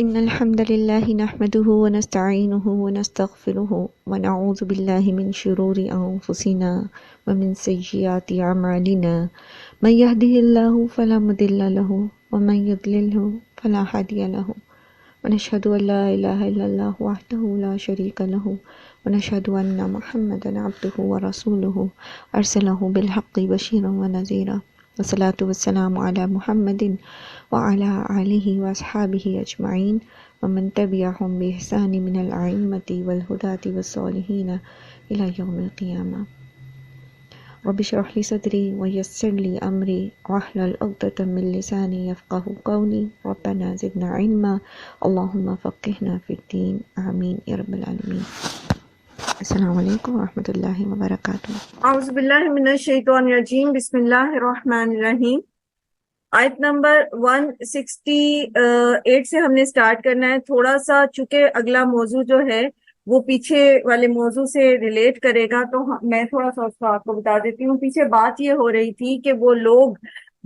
إن الحمد لله نحمده ونستعينه ونستغفره ونعوذ بالله من شرور أنفسنا ومن سيئات أعمالنا من يهده الله فلا مضل له ومن يضلله فلا هادي له ونشهد أن لا إله إلا الله وحده لا شريك له ونشهد أن محمدا عبده ورسوله أرسله بالحق بشيرا ونذيرا والصلاة والسلام على محمد وعلى آلہ وأصحابہ اجمعین ومن تبعهم بإحسان من الأئمة والهداة والصالحین إلى يوم القیامہ۔ رب اشرح لي صدری ويسر لي أمری واحلل عقدة من لسانی يفقهوا قولی ربنا زدنا علما اللهم فقهنا في الدین آمین یا رب العالمین۔ السلام علیکم ورحمۃ اللہ وبرکاتہ۔ اعوذ باللہ من الشیطان الرجیم، بسم اللہ الرحمن الرحیم۔ آیت نمبر 168 سے ہم نے سٹارٹ کرنا ہے۔ تھوڑا سا چونکہ اگلا موضوع جو ہے وہ پیچھے والے موضوع سے ریلیٹ کرے گا، تو میں تھوڑا سا اس کو آپ کو بتا دیتی ہوں۔ پیچھے بات یہ ہو رہی تھی کہ وہ لوگ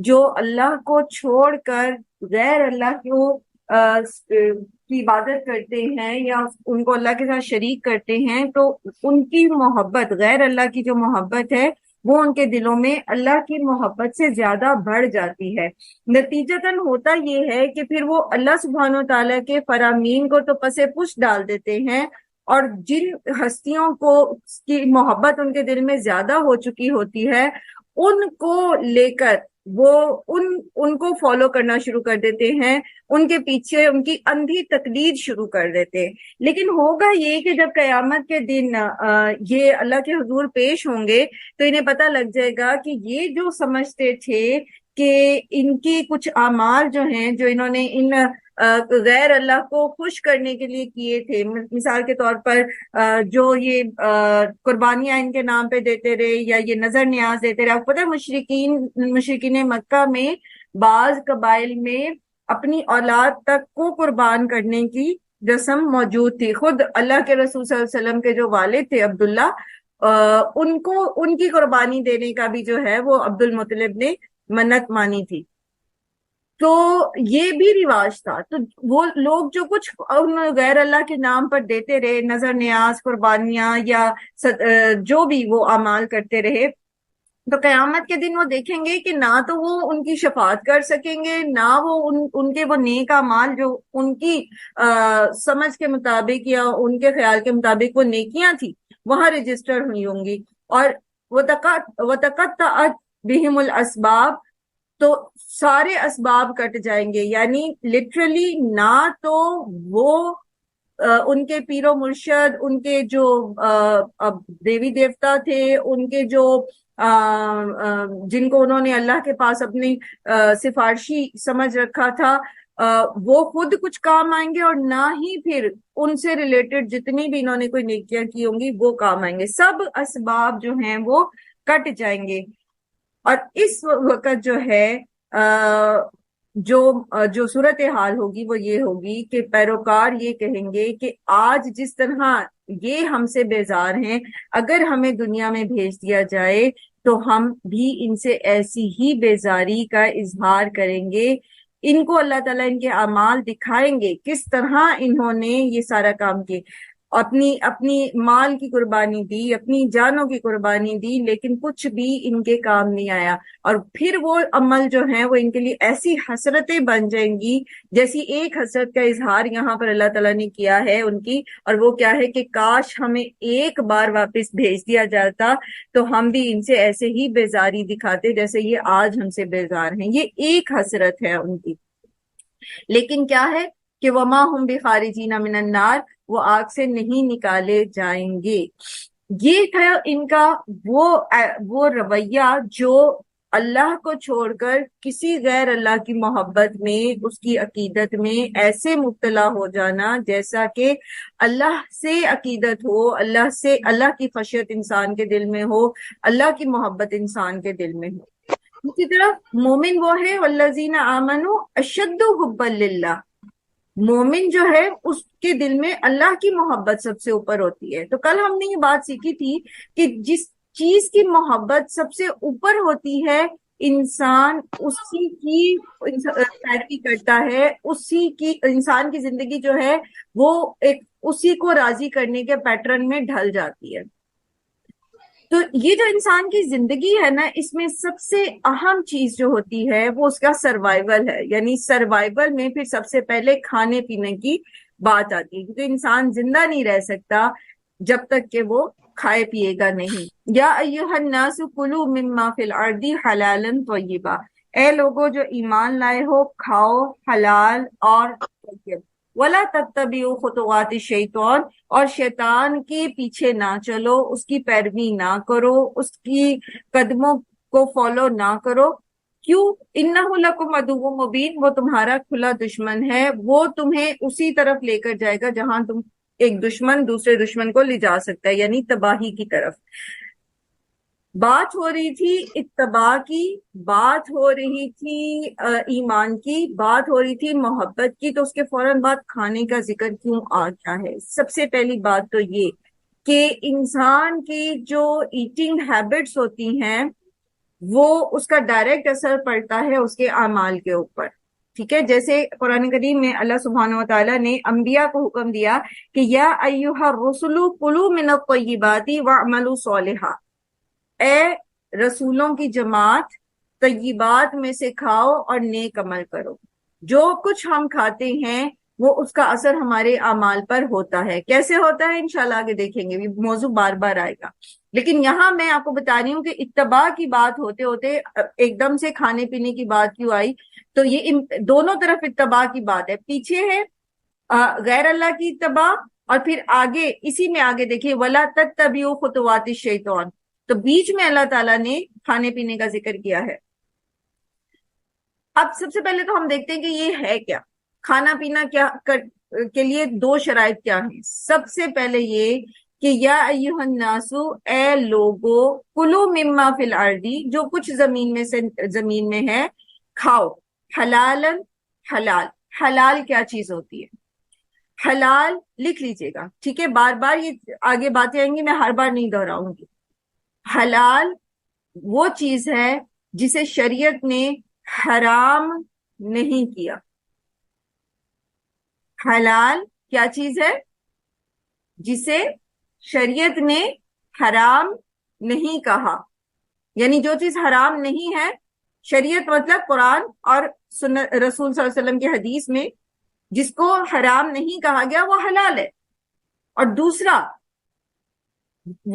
جو اللہ کو چھوڑ کر غیر اللہ کی عبادت کرتے ہیں یا ان کو اللہ کے ساتھ شریک کرتے ہیں، تو ان کی محبت، غیر اللہ کی جو محبت ہے وہ ان کے دلوں میں اللہ کی محبت سے زیادہ بڑھ جاتی ہے۔ نتیجتاً ہوتا یہ ہے کہ پھر وہ اللہ سبحانہ و تعالیٰ کے فرامین کو تو پس پش ڈال دیتے ہیں، اور جن ہستیوں کو کی محبت ان کے دل میں زیادہ ہو چکی ہوتی ہے ان کو لے کر وہ ان کو فالو کرنا شروع کر دیتے ہیں، ان کے پیچھے ان کی اندھی تقلید شروع کر دیتے ہیں۔ لیکن ہوگا یہ کہ جب قیامت کے دن یہ اللہ کے حضور پیش ہوں گے تو انہیں پتہ لگ جائے گا کہ یہ جو سمجھتے تھے کہ ان کی کچھ اعمال جو ہیں، جو انہوں نے ان غیر اللہ کو خوش کرنے کے لیے کیے تھے، مثال کے طور پر جو یہ قربانیاں ان کے نام پہ دیتے رہے یا یہ نظر نیاز دیتے رہے۔ آپ پتہ مشرکین مکہ میں بعض قبائل میں اپنی اولاد تک کو قربان کرنے کی رسم موجود تھی۔ خود اللہ کے رسول صلی اللہ علیہ وسلم کے جو والد تھے عبداللہ، ان کی قربانی دینے کا بھی جو ہے وہ عبد المطلب نے منت مانی تھی۔ تو یہ بھی رواج تھا۔ تو وہ لوگ جو کچھ غیر اللہ کے نام پر دیتے رہے، نظر نیاز، قربانیاں یا جو بھی وہ اعمال کرتے رہے، تو قیامت کے دن وہ دیکھیں گے کہ نہ تو وہ ان کی شفاعت کر سکیں گے، نہ وہ ان کے وہ نیک اعمال جو ان کی سمجھ کے مطابق یا ان کے خیال کے مطابق وہ نیکیاں تھیں وہاں رجسٹر ہوئی ہوں گی۔ اور وَتَقَطَّعَتْ بِهِمُ الْأَسْبَابُ، تو سارے اسباب کٹ جائیں گے، یعنی لٹرلی نہ تو وہ ان کے پیر و مرشد، ان کے جو دیوی دیوتا تھے، ان کے جو جن کو انہوں نے اللہ کے پاس اپنی سفارشی سمجھ رکھا تھا، وہ خود کچھ کام آئیں گے، اور نہ ہی پھر ان سے ریلیٹڈ جتنی بھی انہوں نے کوئی نیکیاں کی ہوں گی وہ کام آئیں گے۔ سب اسباب جو ہیں وہ کٹ جائیں گے۔ اور اس وقت جو ہے جو صورتحال ہوگی وہ یہ ہوگی کہ پیروکار یہ کہیں گے کہ آج جس طرح یہ ہم سے بیزار ہیں، اگر ہمیں دنیا میں بھیج دیا جائے تو ہم بھی ان سے ایسی ہی بیزاری کا اظہار کریں گے۔ ان کو اللہ تعالیٰ ان کے اعمال دکھائیں گے، کس طرح انہوں نے یہ سارا کام کیے، اپنی مال کی قربانی دی، اپنی جانوں کی قربانی دی، لیکن کچھ بھی ان کے کام نہیں آیا۔ اور پھر وہ عمل جو ہیں وہ ان کے لیے ایسی حسرتیں بن جائیں گی، جیسی ایک حسرت کا اظہار یہاں پر اللہ تعالیٰ نے کیا ہے ان کی، اور وہ کیا ہے کہ کاش ہمیں ایک بار واپس بھیج دیا جاتا تو ہم بھی ان سے ایسے ہی بیزاری دکھاتے جیسے یہ آج ہم سے بیزار ہیں۔ یہ ایک حسرت ہے ان کی، لیکن کیا ہے کہ وما ہم بخارجین من النار، وہ آگ سے نہیں نکالے جائیں گے۔ یہ تھا ان کا وہ رویہ جو اللہ کو چھوڑ کر کسی غیر اللہ کی محبت میں، اس کی عقیدت میں ایسے مبتلا ہو جانا جیسا کہ اللہ سے عقیدت ہو، اللہ کی خشیت انسان کے دل میں ہو، اللہ کی محبت انسان کے دل میں ہو۔ اسی طرح مومن وہ ہے والذین آمنوا اشد حبا للہ، مومن جو ہے اس کے دل میں اللہ کی محبت سب سے اوپر ہوتی ہے۔ تو کل ہم نے یہ بات سیکھی تھی کہ جس چیز کی محبت سب سے اوپر ہوتی ہے انسان اسی کی پیروی کرتا ہے، اسی کی انسان کی زندگی جو ہے وہ ایک اسی کو راضی کرنے کے پیٹرن میں ڈھل جاتی ہے۔ تو یہ جو انسان کی زندگی ہے نا، اس میں سب سے اہم چیز جو ہوتی ہے وہ اس کا سروائیول ہے، یعنی سروائیول میں پھر سب سے پہلے کھانے پینے کی بات آتی ہے، کیونکہ انسان زندہ نہیں رہ سکتا جب تک کہ وہ کھائے پیے گا نہیں۔ یا ایھا الناس کلوا مما فی الارض حلالا طیبا، اے لوگوں جو ایمان لائے ہو، کھاؤ حلال اور طیب۔ ولا تتبعوا خطوات الشیطان، اور شیطان کے پیچھے نہ چلو، اس کی پیروی نہ کرو، اس کی قدموں کو فالو نہ کرو۔ کیوں؟ انہ لکم عدو مبین، وہ تمہارا کھلا دشمن ہے، وہ تمہیں اسی طرف لے کر جائے گا جہاں تم ایک دشمن دوسرے دشمن کو لے جا سکتا ہے، یعنی تباہی کی طرف۔ بات ہو رہی تھی اتباع کی، بات ہو رہی تھی ایمان کی، بات ہو رہی تھی محبت کی، تو اس کے فوراً بعد کھانے کا ذکر کیوں آ گیا ہے؟ سب سے پہلی بات تو یہ کہ انسان کی جو ایٹنگ ہیبٹس ہوتی ہیں وہ اس کا ڈائریکٹ اثر پڑتا ہے اس کے اعمال کے اوپر، ٹھیک ہے؟ جیسے قرآن کریم میں اللہ سبحانہ و تعالیٰ نے انبیاء کو حکم دیا کہ یا ایھا الرسل کلوا من الطیبات واعملوا صالحا، اے رسولوں کی جماعت طیبات میں سے کھاؤ اور نیک عمل کرو۔ جو کچھ ہم کھاتے ہیں وہ اس کا اثر ہمارے اعمال پر ہوتا ہے۔ کیسے ہوتا ہے انشاءاللہ آگے دیکھیں گے، یہ موضوع بار بار آئے گا، لیکن یہاں میں آپ کو بتا رہی ہوں کہ اتباع کی بات ہوتے ہوتے ایک دم سے کھانے پینے کی بات کیوں آئی؟ تو یہ دونوں طرف اتباع کی بات ہے، پیچھے ہے غیر اللہ کی اتباع، اور پھر آگے اسی میں آگے دیکھیے وَلَا تَتَّبِعُوا خُطُوَاتِ الشَّيْطَانِ، تو بیچ میں اللہ تعالیٰ نے کھانے پینے کا ذکر کیا ہے۔ اب سب سے پہلے تو ہم دیکھتے ہیں کہ یہ ہے کیا، کھانا پینا کیا کے لیے دو شرائط کیا ہیں۔ سب سے پہلے یہ کہ یا ایھا الناس، اے لوگو، کلوا مما فی الارض، جو کچھ زمین میں ہے کھاؤ، حلالا، حلال۔ حلال کیا چیز ہوتی ہے؟ حلال لکھ لیجئے گا، ٹھیک ہے؟ بار بار یہ آگے باتیں آئیں گی، میں ہر بار نہیں دہراؤں گی۔ حلال وہ چیز ہے جسے شریعت نے حرام نہیں کیا۔ حلال کیا چیز ہے؟ جسے شریعت نے حرام نہیں کہا، یعنی جو چیز حرام نہیں ہے، شریعت مطلب قرآن اور رسول صلی اللہ علیہ وسلم کی حدیث میں جس کو حرام نہیں کہا گیا وہ حلال ہے۔ اور دوسرا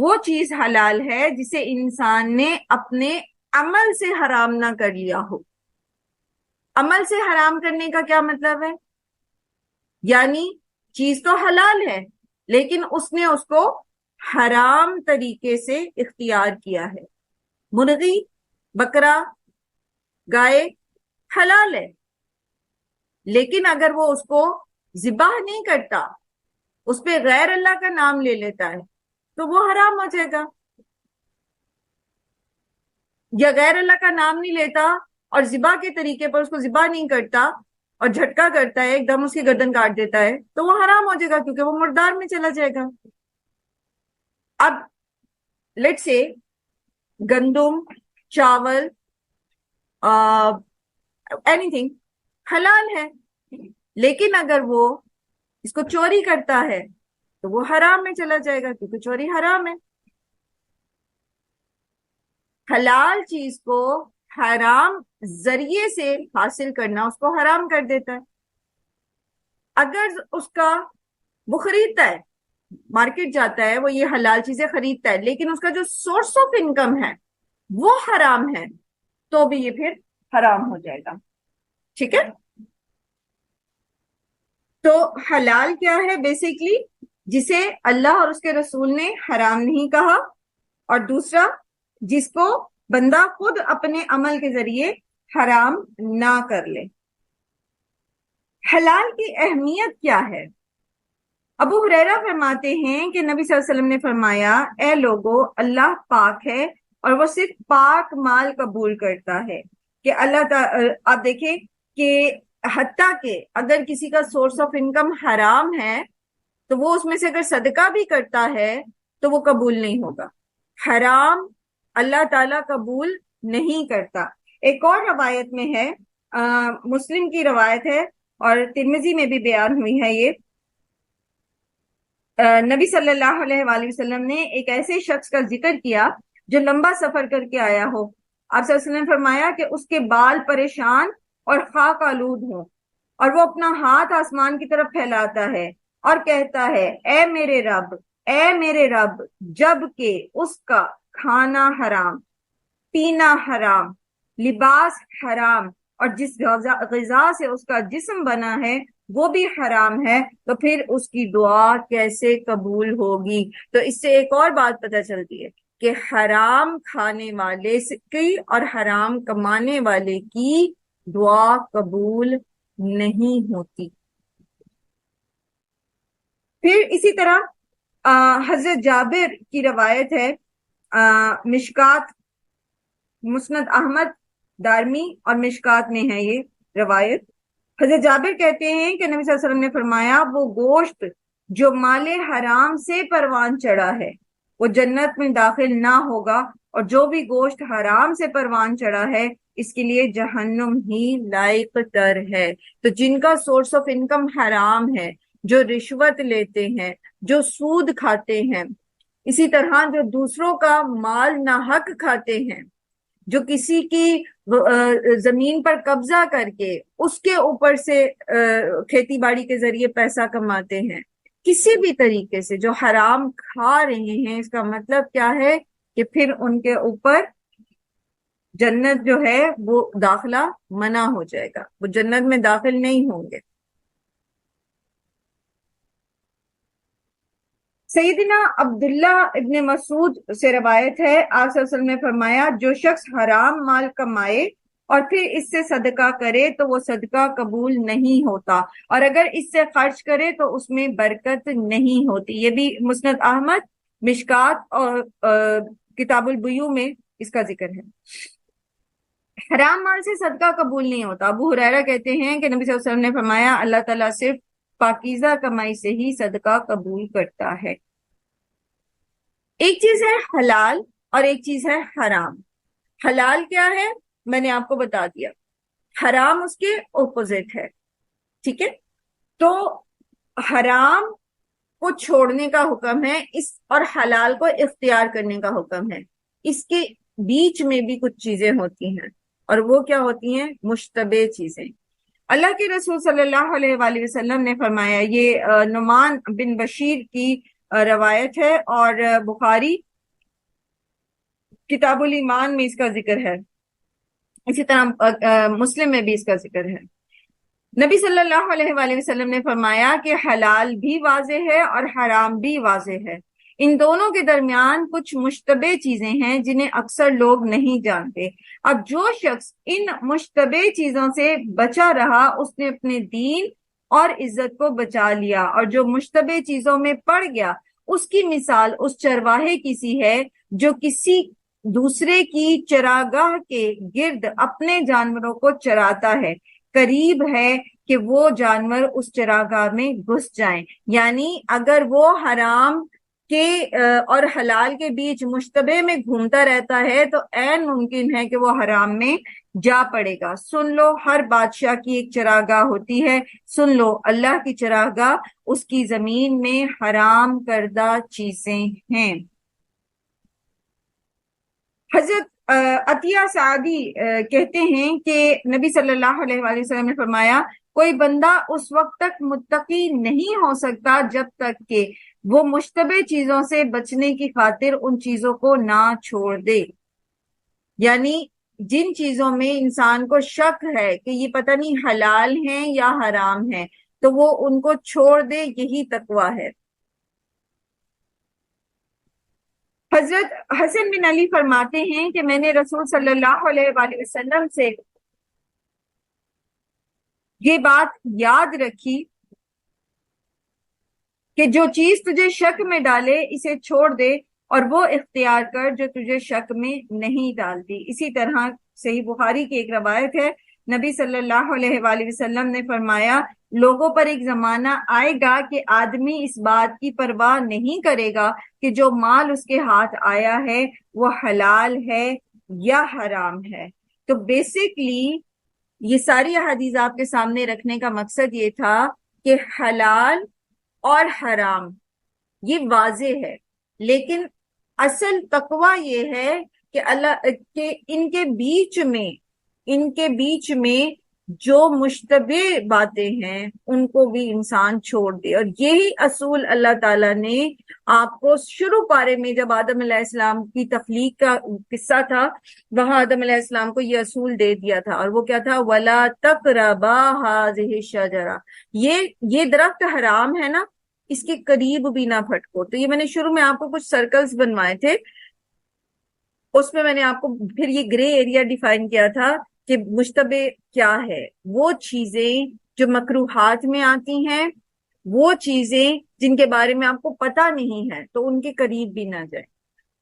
وہ چیز حلال ہے جسے انسان نے اپنے عمل سے حرام نہ کر لیا ہو۔ عمل سے حرام کرنے کا کیا مطلب ہے؟ یعنی چیز تو حلال ہے لیکن اس نے اس کو حرام طریقے سے اختیار کیا ہے۔ مرغی، بکرا، گائے حلال ہے، لیکن اگر وہ اس کو ذبح نہیں کرتا، اس پہ غیر اللہ کا نام لے لیتا ہے تو وہ حرام ہو جائے گا۔ یا غیر اللہ کا نام نہیں لیتا اور ذبح کے طریقے پر اس کو ذبح نہیں کرتا اور جھٹکا کرتا ہے، ایک دم اس کی گردن کاٹ دیتا ہے، تو وہ حرام ہو جائے گا کیونکہ وہ مردار میں چلا جائے گا۔ اب لیٹ سے گندم، چاول، اینی تھنگ حلال ہے، لیکن اگر وہ اس کو چوری کرتا ہے تو وہ حرام میں چلا جائے گا کیونکہ چوری حرام ہے۔ حلال چیز کو حرام ذریعے سے حاصل کرنا اس کو حرام کر دیتا ہے۔ اگر اس کا وہ خریدتا ہے، مارکیٹ جاتا ہے، وہ یہ حلال چیزیں خریدتا ہے، لیکن اس کا جو سورس آف انکم ہے وہ حرام ہے، تو بھی یہ پھر حرام ہو جائے گا، ٹھیک ہے؟ تو حلال کیا ہے؟ بیسیکلی جسے اللہ اور اس کے رسول نے حرام نہیں کہا، اور دوسرا جس کو بندہ خود اپنے عمل کے ذریعے حرام نہ کر لے۔ حلال کی اہمیت کیا ہے؟ ابو ہریرہ فرماتے ہیں کہ نبی صلی اللہ علیہ وسلم نے فرمایا، اے لوگو، اللہ پاک ہے اور وہ صرف پاک مال قبول کرتا ہے۔ کہ اللہ تعالی، آپ دیکھیں کہ حتیٰ کہ اگر کسی کا سورس آف انکم حرام ہے تو وہ اس میں سے اگر صدقہ بھی کرتا ہے تو وہ قبول نہیں ہوگا۔ حرام اللہ تعالیٰ قبول نہیں کرتا۔ ایک اور روایت میں ہے، مسلم کی روایت ہے اور ترمذی میں بھی بیان ہوئی ہے یہ، نبی صلی اللہ علیہ وآلہ وسلم نے ایک ایسے شخص کا ذکر کیا جو لمبا سفر کر کے آیا ہو۔ آپ صلی اللہ علیہ وسلم نے فرمایا کہ اس کے بال پریشان اور خاک آلود ہوں، اور وہ اپنا ہاتھ آسمان کی طرف پھیلاتا ہے اور کہتا ہے اے میرے رب، اے میرے رب، جب کہ اس کا کھانا حرام، پینا حرام، لباس حرام، اور جس غذا سے اس کا جسم بنا ہے وہ بھی حرام ہے، تو پھر اس کی دعا کیسے قبول ہوگی؟ تو اس سے ایک اور بات پتہ چلتی ہے کہ حرام کھانے والے کی اور حرام کمانے والے کی دعا قبول نہیں ہوتی۔ پھر اسی طرح حضرت جابر کی روایت ہے، مشکات، مسند احمد، دارمی اور مشکات میں ہے یہ روایت۔ حضرت جابر کہتے ہیں کہ نبی صلی اللہ علیہ وسلم نے فرمایا وہ گوشت جو مال حرام سے پروان چڑھا ہے وہ جنت میں داخل نہ ہوگا، اور جو بھی گوشت حرام سے پروان چڑھا ہے اس کے لیے جہنم ہی لائق تر ہے۔ تو جن کا سورس آف انکم حرام ہے، جو رشوت لیتے ہیں، جو سود کھاتے ہیں، اسی طرح جو دوسروں کا مال ناحق کھاتے ہیں، جو کسی کی زمین پر قبضہ کر کے اس کے اوپر سے کھیتی باڑی کے ذریعے پیسہ کماتے ہیں، کسی بھی طریقے سے جو حرام کھا رہے ہیں، اس کا مطلب کیا ہے کہ پھر ان کے اوپر جنت جو ہے وہ داخلہ منع ہو جائے گا، وہ جنت میں داخل نہیں ہوں گے۔ سیدنا عبداللہ ابن مسعود سے روایت ہے، آپ صلی اللہ علیہ وسلم نے فرمایا جو شخص حرام مال کمائے اور پھر اس سے صدقہ کرے تو وہ صدقہ قبول نہیں ہوتا، اور اگر اس سے خرچ کرے تو اس میں برکت نہیں ہوتی۔ یہ بھی مسند احمد، مشکات اور کتاب البیوع میں اس کا ذکر ہے۔ حرام مال سے صدقہ قبول نہیں ہوتا۔ ابو ہریرہ کہتے ہیں کہ نبی صلی اللہ علیہ وسلم نے فرمایا اللہ تعالیٰ صرف پاکیزہ کمائی سے ہی صدقہ قبول کرتا ہے۔ ایک چیز ہے حلال اور ایک چیز ہے حرام۔ حلال کیا ہے میں نے آپ کو بتا دیا، حرام اس کے اپوزٹ ہے، ٹھیک ہے؟ تو حرام کو چھوڑنے کا حکم ہے اور حلال کو اختیار کرنے کا حکم ہے۔ اس کے بیچ میں بھی کچھ چیزیں ہوتی ہیں، اور وہ کیا ہوتی ہیں؟ مشتبہ چیزیں۔ اللہ کے رسول صلی اللہ علیہ وآلہ وسلم نے فرمایا، یہ نعمان بن بشیر کی روایت ہے اور بخاری کتاب الایمان میں اس کا ذکر ہے، اسی طرح مسلم میں بھی اس کا ذکر ہے۔ نبی صلی اللہ علیہ وآلہ وسلم نے فرمایا کہ حلال بھی واضح ہے اور حرام بھی واضح ہے، ان دونوں کے درمیان کچھ مشتبہ چیزیں ہیں جنہیں اکثر لوگ نہیں جانتے۔ اب جو شخص ان مشتبہ چیزوں سے بچا رہا اس نے اپنے دین اور عزت کو بچا لیا، اور جو مشتبہ چیزوں میں پڑ گیا اس کی مثال اس چرواہے کی سی ہے جو کسی دوسرے کی چراگاہ کے گرد اپنے جانوروں کو چراتا ہے، قریب ہے کہ وہ جانور اس چراگاہ میں گھس جائیں۔ یعنی اگر وہ حرام کے اور حلال کے بیچ مشتبہ میں گھومتا رہتا ہے تو عین ممکن ہے کہ وہ حرام میں جا پڑے گا۔ سن لو، ہر بادشاہ کی ایک چراگاہ ہوتی ہے، سن لو اللہ کی چراگاہ اس کی زمین میں حرام کردہ چیزیں ہیں۔ حضرت عطیہ سعدی کہتے ہیں کہ نبی صلی اللہ علیہ وآلہ وسلم نے فرمایا کوئی بندہ اس وقت تک متقی نہیں ہو سکتا جب تک کہ وہ مشتبہ چیزوں سے بچنے کی خاطر ان چیزوں کو نہ چھوڑ دے۔ یعنی جن چیزوں میں انسان کو شک ہے کہ یہ پتہ نہیں حلال ہیں یا حرام ہیں تو وہ ان کو چھوڑ دے، یہی تقویٰ ہے۔ حضرت حسن بن علی فرماتے ہیں کہ میں نے رسول صلی اللہ علیہ وآلہ وسلم سے یہ بات یاد رکھی کہ جو چیز تجھے شک میں ڈالے اسے چھوڑ دے، اور وہ اختیار کر جو تجھے شک میں نہیں ڈالتی۔ اسی طرح صحیح بخاری کی ایک روایت ہے، نبی صلی اللہ علیہ وآلہ وسلم نے فرمایا لوگوں پر ایک زمانہ آئے گا کہ آدمی اس بات کی پرواہ نہیں کرے گا کہ جو مال اس کے ہاتھ آیا ہے وہ حلال ہے یا حرام ہے، تو بیسکلی یہ ساری احادیث آپ کے سامنے رکھنے کا مقصد یہ تھا کہ حلال اور حرام یہ واضح ہے، لیکن اصل تقوی یہ ہے کہ اللہ کہ ان کے بیچ میں جو مشتبہ باتیں ہیں ان کو بھی انسان چھوڑ دے. اور یہی اصول اللہ تعالیٰ نے آپ کو شروع پارے میں جب آدم علیہ السلام کی تخلیق کا قصہ تھا وہاں آدم علیہ السلام کو یہ اصول دے دیا تھا، اور وہ کیا تھا؟ وَلَا تَقْرَبَا هَٰذِهِ الشَّجَرَةَ، یہ درخت حرام ہے نا، اس کے قریب بھی نہ پھٹکو. تو یہ میں نے شروع میں آپ کو کچھ سرکلز بنوائے تھے، اس میں نے آپ کو پھر یہ گرے ایریا ڈیفائن کیا تھا کہ مشتبہ کیا ہے. وہ چیزیں جو مکروہات میں آتی ہیں، وہ چیزیں جن کے بارے میں آپ کو پتہ نہیں ہے تو ان کے قریب بھی نہ جائیں.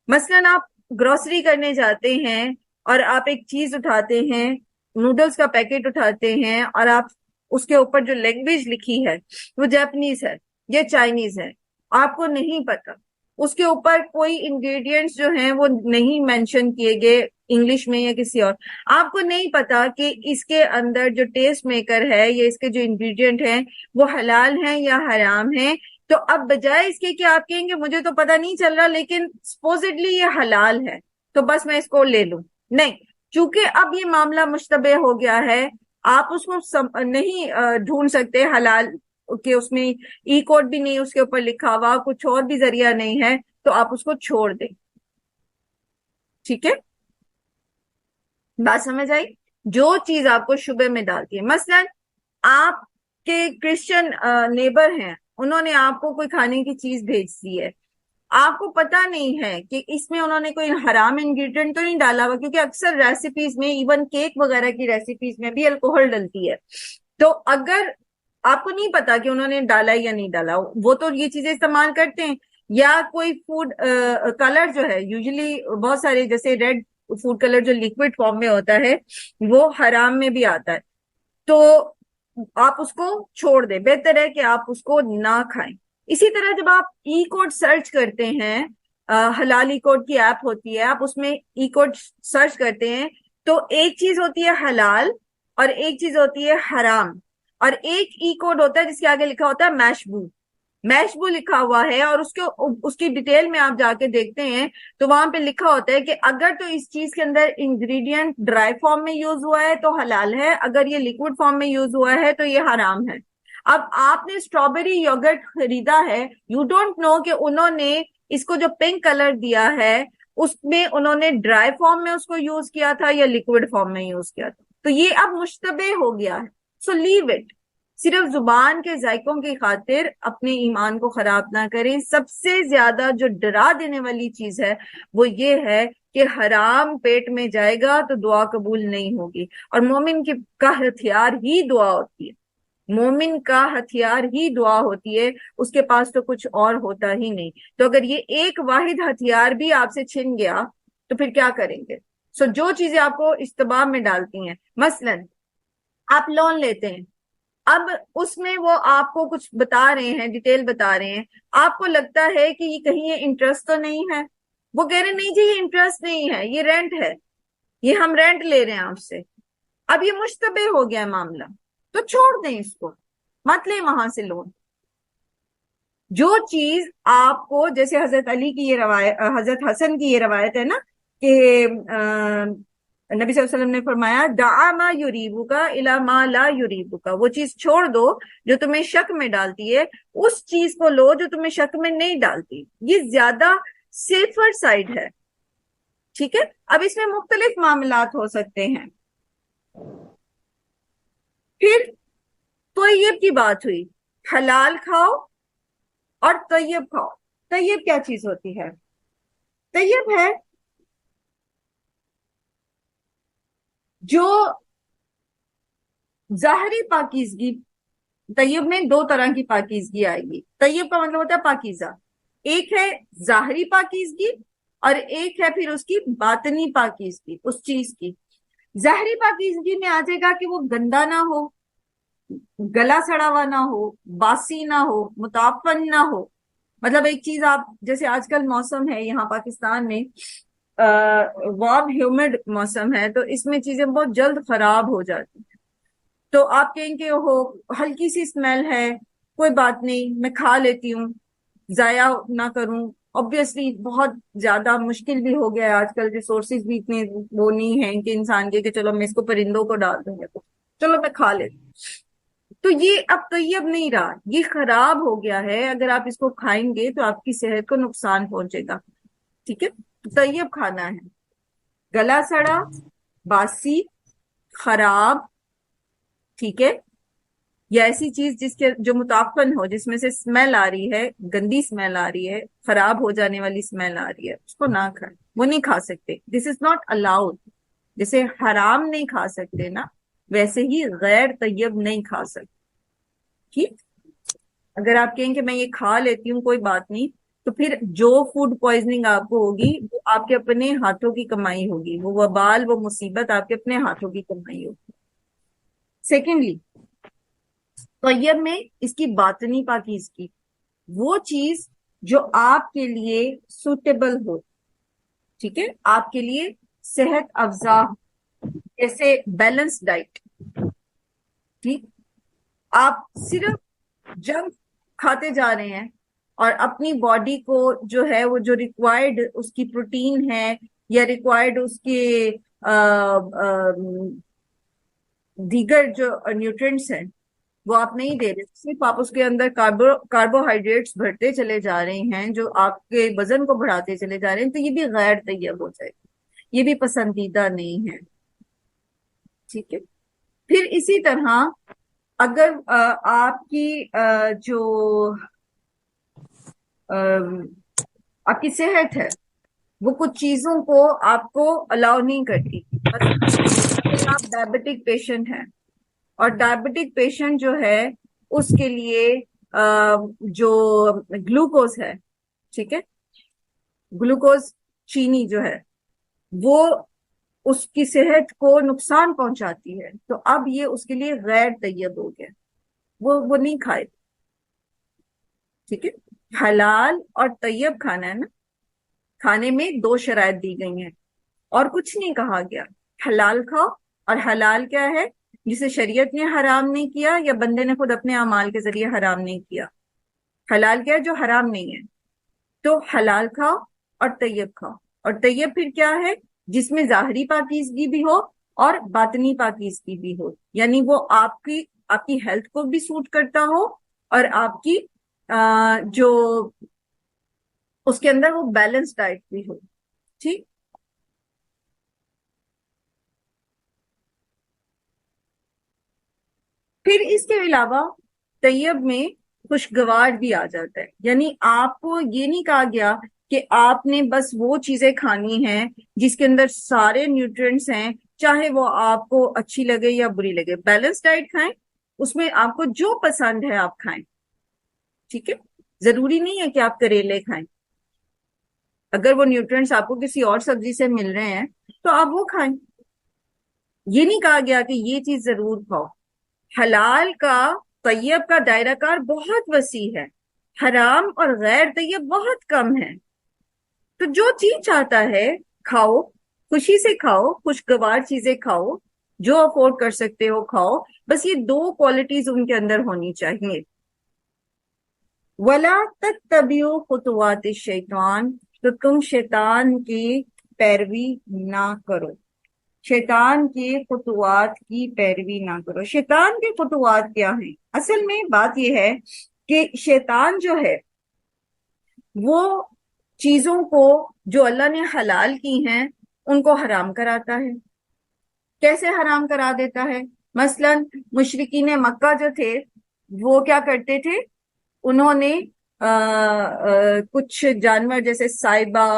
مثلاً آپ گروسری کرنے جاتے ہیں اور آپ ایک چیز اٹھاتے ہیں، نوڈلز کا پیکٹ اٹھاتے ہیں، اور آپ اس کے اوپر جو لینگویج لکھی ہے وہ جاپنیز ہے یا چائنیز ہے، آپ کو نہیں پتا. اس کے اوپر کوئی انگریڈینٹس جو ہیں وہ نہیں مینشن کیے گئے انگلش میں یا کسی اور. آپ کو نہیں پتا کہ اس کے اندر جو ٹیسٹ میکر ہے یا اس کے جو انگریڈینٹ ہیں وہ حلال ہیں یا حرام ہیں. تو اب بجائے اس کے کہ آپ کہیں گے مجھے تو پتہ نہیں چل رہا لیکن سپوزڈلی یہ حلال ہے تو بس میں اس کو لے لوں، نہیں. چونکہ اب یہ معاملہ مشتبہ ہو گیا ہے، آپ اس کو نہیں ڈھونڈ سکتے حلال کہ اس میں ای کوڈ بھی نہیں اس کے اوپر لکھا ہوا، کچھ اور بھی ذریعہ نہیں ہے، تو آپ اس کو چھوڑ دیں. ٹھیک ہے، بات سمجھ آئی؟ جو چیز آپ کو شبے میں ڈالتی ہے، مثلا آپ کے کرسچن نیبر ہیں، انہوں نے آپ کو کوئی کھانے کی چیز بھیج دی ہے، آپ کو پتا نہیں ہے کہ اس میں انہوں نے کوئی حرام انگریڈینٹ تو نہیں ڈالا ہوا، کیونکہ اکثر ریسیپیز میں ایون کیک وغیرہ کی ریسیپیز میں بھی الکوہل ڈلتی ہے. تو اگر آپ کو نہیں پتا کہ انہوں نے ڈالا یا نہیں ڈالا، وہ تو یہ چیزیں استعمال کرتے ہیں. یا کوئی فوڈ کلر جو ہے، یوزلی بہت سارے جیسے ریڈ فوڈ کلر جو لیکوڈ فارم میں ہوتا ہے وہ حرام میں بھی آتا ہے، تو آپ اس کو چھوڑ دیں. بہتر ہے کہ آپ اس کو نہ کھائیں. اسی طرح جب آپ ای کوڈ سرچ کرتے ہیں، حلال ای کوڈ کی ایپ ہوتی ہے، آپ اس میں ای کوڈ سرچ کرتے ہیں تو ایک چیز ہوتی ہے حلال اور ایک چیز ہوتی ہے حرام، اور ایک ای کوڈ ہوتا ہے جس کے آگے لکھا ہوتا ہے میشبو لکھا ہوا ہے، اور اس کی ڈیٹیل میں آپ جا کے دیکھتے ہیں تو وہاں پہ لکھا ہوتا ہے کہ اگر تو اس چیز کے اندر انگریڈینٹ ڈرائی فارم میں یوز ہوا ہے تو حلال ہے، اگر یہ لیکوڈ فارم میں یوز ہوا ہے تو یہ حرام ہے. اب آپ نے اسٹرابیری یوگرٹ خریدا ہے، یو ڈونٹ نو کہ انہوں نے اس کو جو پنک کلر دیا ہے اس میں انہوں نے ڈرائی فارم میں اس کو یوز کیا تھا یا لیکوڈ فارم میں یوز کیا تھا. تو یہ اب مشتبہ ہو گیا ہے. سو لیو اٹ. صرف زبان کے ذائقوں کی خاطر اپنے ایمان کو خراب نہ کریں. سب سے زیادہ جو ڈرا دینے والی چیز ہے وہ یہ ہے کہ حرام پیٹ میں جائے گا تو دعا قبول نہیں ہوگی، اور مومن کا ہتھیار ہی دعا ہوتی ہے. مومن کا ہتھیار ہی دعا ہوتی ہے، اس کے پاس تو کچھ اور ہوتا ہی نہیں. تو اگر یہ ایک واحد ہتھیار بھی آپ سے چھن گیا تو پھر کیا کریں گے؟ سو جو چیزیں آپ کو اشتباہ میں ڈالتی ہیں، مثلاً آپ لون لیتے ہیں، اب اس میں وہ آپ کو کچھ بتا رہے ہیں، ڈیٹیل بتا رہے ہیں، آپ کو لگتا ہے کہ یہ کہیں یہ انٹرسٹ تو نہیں ہے، وہ کہہ رہے نہیں جی یہ انٹرسٹ نہیں ہے، یہ رینٹ ہے، یہ ہم رینٹ لے رہے ہیں آپ سے. اب یہ مشتبہ ہو گیا معاملہ، تو چھوڑ دیں اس کو، مت لیں وہاں سے لون. جو چیز آپ کو، جیسے حضرت علی کی یہ روایت، حضرت حسن کی یہ روایت ہے نا کہ نبی صلی اللہ علیہ وسلم نے فرمایا دعا ما یریبک الی ما لا یریبک، وہ چیز چھوڑ دو جو تمہیں شک میں ڈالتی ہے، اس چیز کو لو جو تمہیں شک میں نہیں ڈالتی. یہ زیادہ سیفر سائڈ ہے. ٹھیک ہے، اب اس میں مختلف معاملات ہو سکتے ہیں. پھر طیب کی بات ہوئی، حلال کھاؤ اور طیب کھاؤ. طیب کیا چیز ہوتی ہے؟ طیب ہے جو ظاہری پاکیزگی. طیب میں دو طرح کی پاکیزگی آئے گی. طیب کا مطلب ہوتا ہے پاکیزہ. ایک ہے ظاہری پاکیزگی اور ایک ہے پھر اس کی باطنی پاکیزگی. اس چیز کی ظاہری پاکیزگی میں آ جائے گا کہ وہ گندا نہ ہو، گلا سڑا ہوا نہ ہو، باسی نہ ہو، متعفن نہ ہو. مطلب ایک چیز آپ، جیسے آج کل موسم ہے یہاں پاکستان میں وارم ہیومڈ موسم ہے تو اس میں چیزیں بہت جلد خراب ہو جاتی ہیں. تو آپ کہیں کہ وہ ہلکی سی اسمیل ہے، کوئی بات نہیں، میں کھا لیتی ہوں، ضائع نہ کروں. obviously بہت زیادہ مشکل بھی ہو گیا ہے آج کل، ریسورسز بھی اتنے وہ نہیں ہیں کہ انسان کے کہ چلو میں اس کو پرندوں کو ڈال دوں گا، چلو میں کھا لیتی ہوں. تو یہ اب طیب نہیں رہا، یہ خراب ہو گیا ہے. اگر آپ اس کو کھائیں گے تو آپ کی صحت کو نقصان پہنچے گا. ٹھیک ہے، طیب کھانا ہے. گلا سڑا، باسی، خراب، ٹھیک ہے، یا ایسی چیز جس کے جو متعفن ہو، جس میں سے اسمیل آ رہی ہے، گندی اسمیل آ رہی ہے، خراب ہو جانے والی اسمیل آ رہی ہے، اس کو نہ کھائیں، وہ نہیں کھا سکتے. دس از ناٹ الاؤڈ. جیسے حرام نہیں کھا سکتے نا، ویسے ہی غیر طیب نہیں کھا سکتے. ٹھیک، اگر آپ کہیں کہ میں یہ کھا لیتی ہوں کوئی بات نہیں، تو پھر جو فوڈ پوائزننگ آپ کو ہوگی وہ آپ کے اپنے ہاتھوں کی کمائی ہوگی، وہ وبال، وہ مصیبت آپ کے اپنے ہاتھوں کی کمائی ہوگی. سیکنڈلی، طیب میں اس کی باطنی پاکیزگی، وہ چیز جو آپ کے لیے سوٹیبل ہو، ٹھیک ہے، آپ کے لیے صحت افزا ہو، جیسے بیلنس ڈائٹ. ٹھیک، آپ صرف جنک کھاتے جا رہے ہیں اور اپنی باڈی کو جو ہے وہ جو ریکوائرڈ اس کی پروٹین ہے یا ریکوائرڈ اس کے دیگر جو نیوٹرینٹس ہیں وہ آپ نہیں دے رہے، صرف آپ اس کے اندر کاربوہائیڈریٹس بھرتے چلے جا رہے ہیں جو آپ کے وزن کو بڑھاتے چلے جا رہے ہیں، تو یہ بھی غیر طیب ہو جائے گا، یہ بھی پسندیدہ نہیں ہے. ٹھیک ہے، پھر اسی طرح اگر آپ کی جو آپ کی صحت ہے وہ کچھ چیزوں کو آپ کو الاؤ نہیں کرتی، مثلا آپ ڈائبٹک پیشنٹ ہیں، اور ڈائبٹک پیشنٹ جو ہے اس کے لیے جو گلوکوز ہے، ٹھیک ہے، گلوکوز چینی جو ہے وہ اس کی صحت کو نقصان پہنچاتی ہے، تو اب یہ اس کے لیے غیر طیب ہو گیا، وہ نہیں کھائے. ٹھیک ہے، حلال اور طیب کھانا ہے نا، کھانے میں دو شرائط دی گئی ہیں اور کچھ نہیں کہا گیا. حلال کھاؤ، اور حلال کیا ہے؟ جسے شریعت نے حرام نہیں کیا یا بندے نے خود اپنے اعمال کے ذریعے حرام نہیں کیا. حلال کیا ہے؟ جو حرام نہیں ہے. تو حلال کھاؤ اور طیب کھاؤ. اور طیب پھر کیا ہے؟ جس میں ظاہری پاکیزگی بھی ہو اور باطنی پاکیزگی بھی ہو، یعنی وہ آپ کی ہیلتھ کو بھی سوٹ کرتا ہو اور آپ کی جو اس کے اندر وہ بیلنس ڈائٹ بھی ہو. ٹھیک، پھر اس کے علاوہ طیب میں خوشگوار بھی آ جاتا ہے، یعنی آپ کو یہ نہیں کہا گیا کہ آپ نے بس وہ چیزیں کھانی ہیں جس کے اندر سارے نیوٹرینٹس ہیں، چاہے وہ آپ کو اچھی لگے یا بری لگے. بیلنس ڈائٹ کھائیں، اس میں آپ کو جو پسند ہے آپ کھائیں. ٹھیک ہے، ضروری نہیں ہے کہ آپ کریلے کھائیں، اگر وہ نیوٹرینٹس آپ کو کسی اور سبزی سے مل رہے ہیں تو آپ وہ کھائیں. یہ نہیں کہا گیا کہ یہ چیز ضرور کھاؤ. حلال کا، طیب کا دائرہ کار بہت وسیع ہے، حرام اور غیر طیب بہت کم ہے. تو جو چیز چاہتا ہے کھاؤ، خوشی سے کھاؤ، خوشگوار چیزیں کھاؤ، جو افورڈ کر سکتے ہو کھاؤ، بس یہ دو کوالٹیز ان کے اندر ہونی چاہیے. وَلَا تَتَّبِعُوا خُطُوَاتِ الشَّيْطَانِ، تو تم شیطان کی پیروی نہ کرو، شیطان کی خطوات کی پیروی نہ کرو. شیطان کی خطوات کیا ہیں؟ اصل میں بات یہ ہے کہ شیطان جو ہے وہ چیزوں کو جو اللہ نے حلال کی ہیں ان کو حرام کراتا ہے. کیسے حرام کرا دیتا ہے؟ مثلا مشرکین مکہ جو تھے وہ کیا کرتے تھے؟ انہوں نے کچھ جانور جیسے سائبہ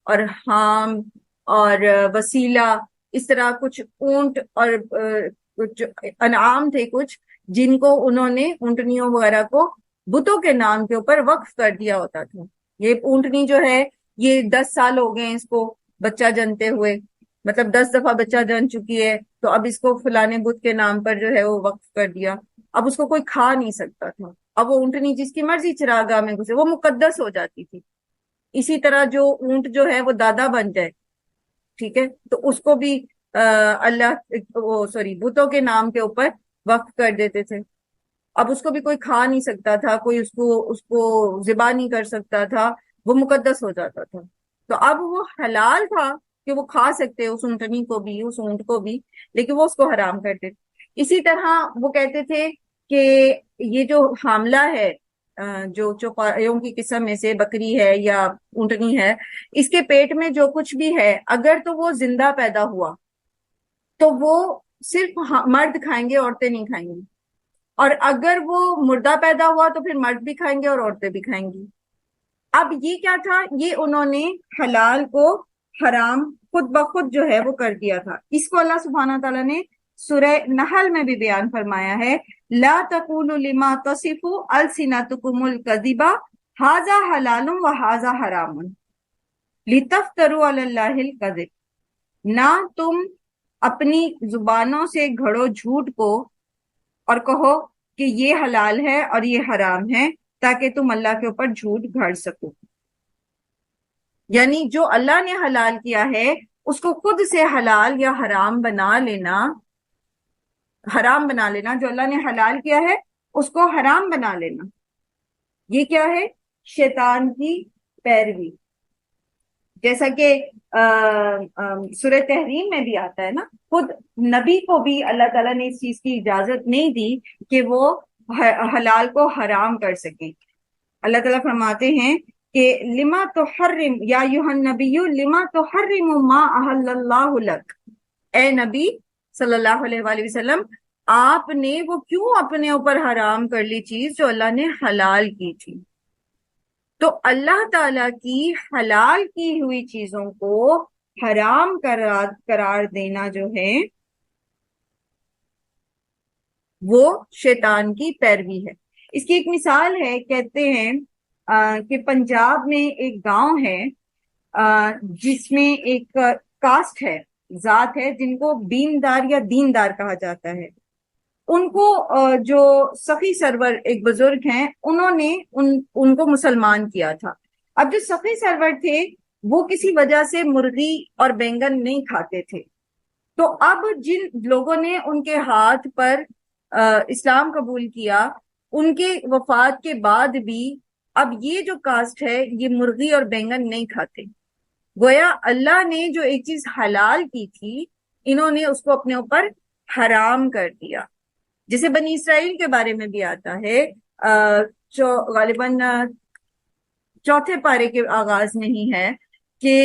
اور حام اور وسیلہ، اس طرح کچھ اونٹ اور کچھ انعام تھے کچھ، جن کو انہوں نے اونٹنیوں وغیرہ کو بتوں کے نام کے اوپر وقف کر دیا ہوتا تھا. یہ اونٹنی جو ہے یہ 10 سال ہو گئے ہیں اس کو بچہ جنتے ہوئے، مطلب 10 دفعہ بچہ جن چکی ہے، تو اب اس کو فلانے بت کے نام پر جو ہے وہ وقف کر دیا. اب اس کو کوئی کھا نہیں سکتا تھا. اب وہ اونٹنی جس کی مرضی چراگاہ میں گھسے وہ مقدس ہو جاتی تھی. اسی طرح جو اونٹ جو ہے وہ دادا بن جائے ٹھیک ہے، تو اس کو بھی بتوں کے نام کے اوپر وقف کر دیتے تھے. اب اس کو بھی کوئی کھا نہیں سکتا تھا، کوئی اس کو ذبح نہیں کر سکتا تھا، وہ مقدس ہو جاتا تھا. تو اب وہ حلال تھا کہ وہ کھا سکتے اس اونٹنی کو بھی، اس اونٹ کو بھی، لیکن وہ اس کو حرام کرتے تھے. اسی طرح وہ کہتے تھے کہ یہ جو حاملہ ہے، جو چوپایوں کی قسم میں سے بکری ہے یا اونٹنی ہے، اس کے پیٹ میں جو کچھ بھی ہے اگر تو وہ زندہ پیدا ہوا تو وہ صرف مرد کھائیں گے، عورتیں نہیں کھائیں گی. اور اگر وہ مردہ پیدا ہوا تو پھر مرد بھی کھائیں گے اور عورتیں بھی کھائیں گی. اب یہ کیا تھا، یہ انہوں نے حلال کو حرام خود بخود جو ہے وہ کر دیا تھا. اس کو اللہ سبحانہ تعالیٰ نے سورہ نحل میں بھی بیان فرمایا ہے، لا تقولوا لما تصف السنتکم الکذب ھذا حلال وھذا حرام لتفتروا علی اللہ الکذب. نہ تم اپنی زبانوں سے گھڑو جھوٹ کو اور کہو کہ یہ حلال ہے اور یہ حرام ہے تاکہ تم اللہ کے اوپر جھوٹ گھڑ سکو. یعنی جو اللہ نے حلال کیا ہے اس کو خود سے حلال یا حرام بنا لینا، جو اللہ نے حلال کیا ہے اس کو حرام بنا لینا، یہ کیا ہے؟ شیطان کی پیروی. جیسا کہ سورہ تحریم میں بھی آتا ہے نا، خود نبی کو بھی اللہ تعالیٰ نے اس چیز کی اجازت نہیں دی کہ وہ حلال کو حرام کر سکیں. اللہ تعالیٰ فرماتے ہیں کہ لما تحرم یا ایھا النبی لما تحرم ما احل اللہ لک، اے نبی صلی اللہ علیہ وآلہ وسلم، آپ نے وہ کیوں اپنے اوپر حرام کر لی چیز جو اللہ نے حلال کی تھی. تو اللہ تعالیٰ کی حلال کی ہوئی چیزوں کو حرام قرار دینا جو ہے وہ شیطان کی پیروی ہے. اس کی ایک مثال ہے، کہتے ہیں کہ پنجاب میں ایک گاؤں ہے جس میں ایک کاسٹ ہے، ذات ہے، جن کو بیندار یا دیندار کہا جاتا ہے. ان کو جو سخی سرور ایک بزرگ ہیں انہوں نے ان کو مسلمان کیا تھا. اب جو سخی سرور تھے وہ کسی وجہ سے مرغی اور بینگن نہیں کھاتے تھے. تو اب جن لوگوں نے ان کے ہاتھ پر اسلام قبول کیا، ان کے وفات کے بعد بھی اب یہ جو کاسٹ ہے یہ مرغی اور بینگن نہیں کھاتے. گویا اللہ نے جو ایک چیز حلال کی تھی انہوں نے اس کو اپنے اوپر حرام کر دیا. جسے بنی اسرائیل کے بارے میں بھی آتا ہے، غالباً چوتھے پارے کے آغاز میں ہی ہے کہ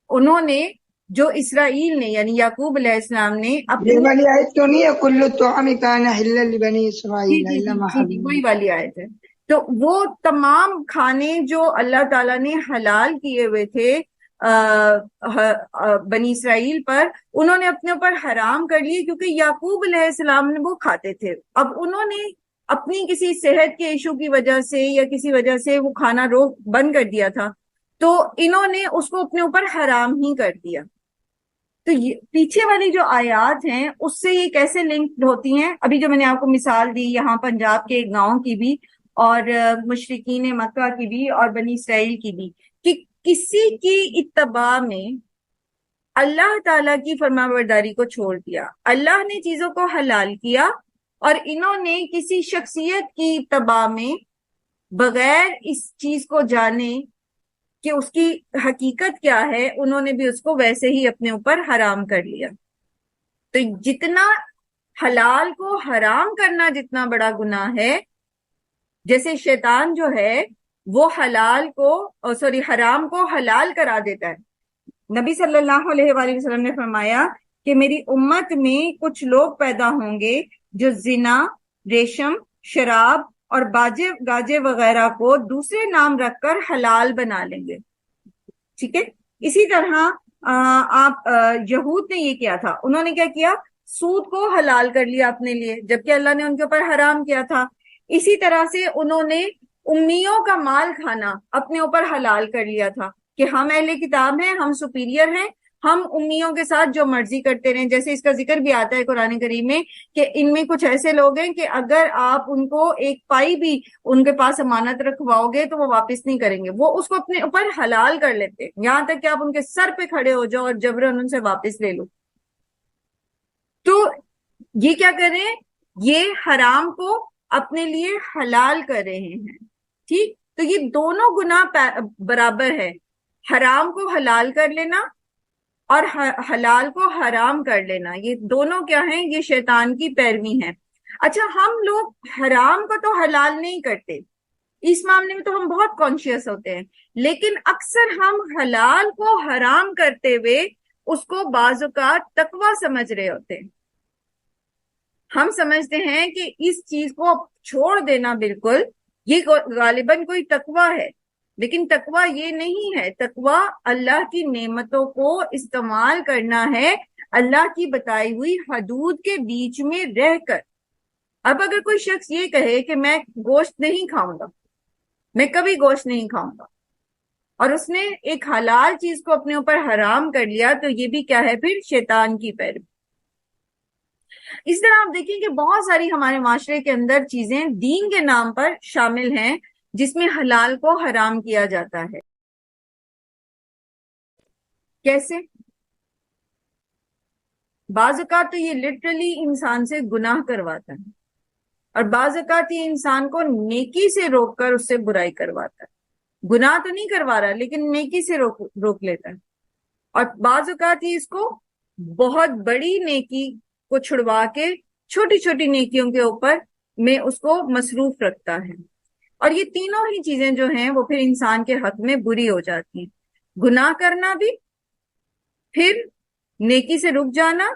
انہوں نے جو اسرائیل نے یعنی یعقوب علیہ السلام نے اپنی یہ والی آیت تو نہیں ہے کل الطعام کان حلا لبنی اسرائیل الا ما حرم، وہی والی آیت ہے. تو وہ تمام کھانے جو اللہ تعالیٰ نے حلال کیے ہوئے تھے بنی اسرائیل پر، انہوں نے اپنے اوپر حرام کر لیے کیونکہ یعقوب علیہ السلام نے وہ کھاتے تھے. اب انہوں نے اپنی کسی صحت کے ایشو کی وجہ سے یا کسی وجہ سے وہ کھانا بند کر دیا تھا، تو انہوں نے اس کو اپنے اوپر حرام ہی کر دیا. تو پیچھے والی جو آیات ہیں اس سے یہ کیسے لنک ہوتی ہیں؟ ابھی جو میں نے آپ کو مثال دی یہاں پنجاب کے ایک گاؤں کی بھی اور مشرکین مکہ کی بھی اور بنی اسرائیل کی بھی، کہ کسی کی اتباع میں اللہ تعالیٰ کی فرمانبرداری کو چھوڑ دیا. اللہ نے چیزوں کو حلال کیا اور انہوں نے کسی شخصیت کی اتباع میں بغیر اس چیز کو جانے کہ اس کی حقیقت کیا ہے انہوں نے بھی اس کو ویسے ہی اپنے اوپر حرام کر لیا. تو جتنا حلال کو حرام کرنا جتنا بڑا گناہ ہے، جیسے شیطان جو ہے وہ حرام کو حلال کرا دیتا ہے. نبی صلی اللہ علیہ وآلہ وسلم نے فرمایا کہ میری امت میں کچھ لوگ پیدا ہوں گے جو زنا، ریشم، شراب اور گاجے وغیرہ کو دوسرے نام رکھ کر حلال بنا لیں گے. ٹھیک ہے، اسی طرح یہود نے یہ کیا تھا، انہوں نے کیا کیا؟ سود کو حلال کر لیا اپنے لیے جبکہ اللہ نے ان کے اوپر حرام کیا تھا. اسی طرح سے انہوں نے امیوں کا مال کھانا اپنے اوپر حلال کر لیا تھا کہ ہم اہل کتاب ہیں، ہم سپیریئر ہیں، ہم امیوں کے ساتھ جو مرضی کرتے رہیں. جیسے اس کا ذکر بھی آتا ہے قرآن کریم میں کہ ان میں کچھ ایسے لوگ ہیں کہ اگر آپ ان کو ایک پائی بھی ان کے پاس امانت رکھواؤ گے تو وہ واپس نہیں کریں گے. وہ اس کو اپنے اوپر حلال کر لیتے ہیں یہاں تک کہ آپ ان کے سر پہ کھڑے ہو جاؤ اور جبرن ان سے واپس لے لو. تو یہ کیا کر رہے ہیں؟ یہ حرام کو اپنے لیے حلال کر رہے ہیں. ٹھیک، تو یہ دونوں گناہ برابر ہے. حرام کو حلال کر لینا اور حلال کو حرام کر لینا، یہ دونوں کیا ہیں؟ یہ شیطان کی پیروی ہے. اچھا، ہم لوگ حرام کو تو حلال نہیں کرتے، اس معاملے میں تو ہم بہت کانشیس ہوتے ہیں، لیکن اکثر ہم حلال کو حرام کرتے ہوئے اس کو بعض اوقات تقویٰ سمجھ رہے ہوتے ہیں. ہم سمجھتے ہیں کہ اس چیز کو چھوڑ دینا بالکل یہ غالباً کوئی تقویٰ ہے، لیکن تقویٰ یہ نہیں ہے. تقویٰ اللہ کی نعمتوں کو استعمال کرنا ہے اللہ کی بتائی ہوئی حدود کے بیچ میں رہ کر. اب اگر کوئی شخص یہ کہے کہ میں گوشت نہیں کھاؤں گا، میں کبھی گوشت نہیں کھاؤں گا، اور اس نے ایک حلال چیز کو اپنے اوپر حرام کر لیا، تو یہ بھی کیا ہے؟ پھر شیطان کی پیروی. اس طرح آپ دیکھیں کہ بہت ساری ہمارے معاشرے کے اندر چیزیں دین کے نام پر شامل ہیں جس میں حلال کو حرام کیا جاتا ہے. کیسے؟ بعض اوقات تو یہ لٹرلی انسان سے گناہ کرواتا ہے، اور بعض اوقات یہ انسان کو نیکی سے روک کر اس سے برائی کرواتا ہے. گناہ تو نہیں کروا رہا لیکن نیکی سے روک لیتا ہے. اور بعض اوقات یہ اس کو بہت بڑی نیکی کو چھڑوا کے چھوٹی چھوٹی نیکیوں کے اوپر میں اس کو مصروف رکھتا ہے. اور یہ تینوں ہی چیزیں جو ہیں وہ پھر انسان کے حق میں بری ہو جاتی ہیں. گناہ کرنا بھی، پھر نیکی سے رک جانا،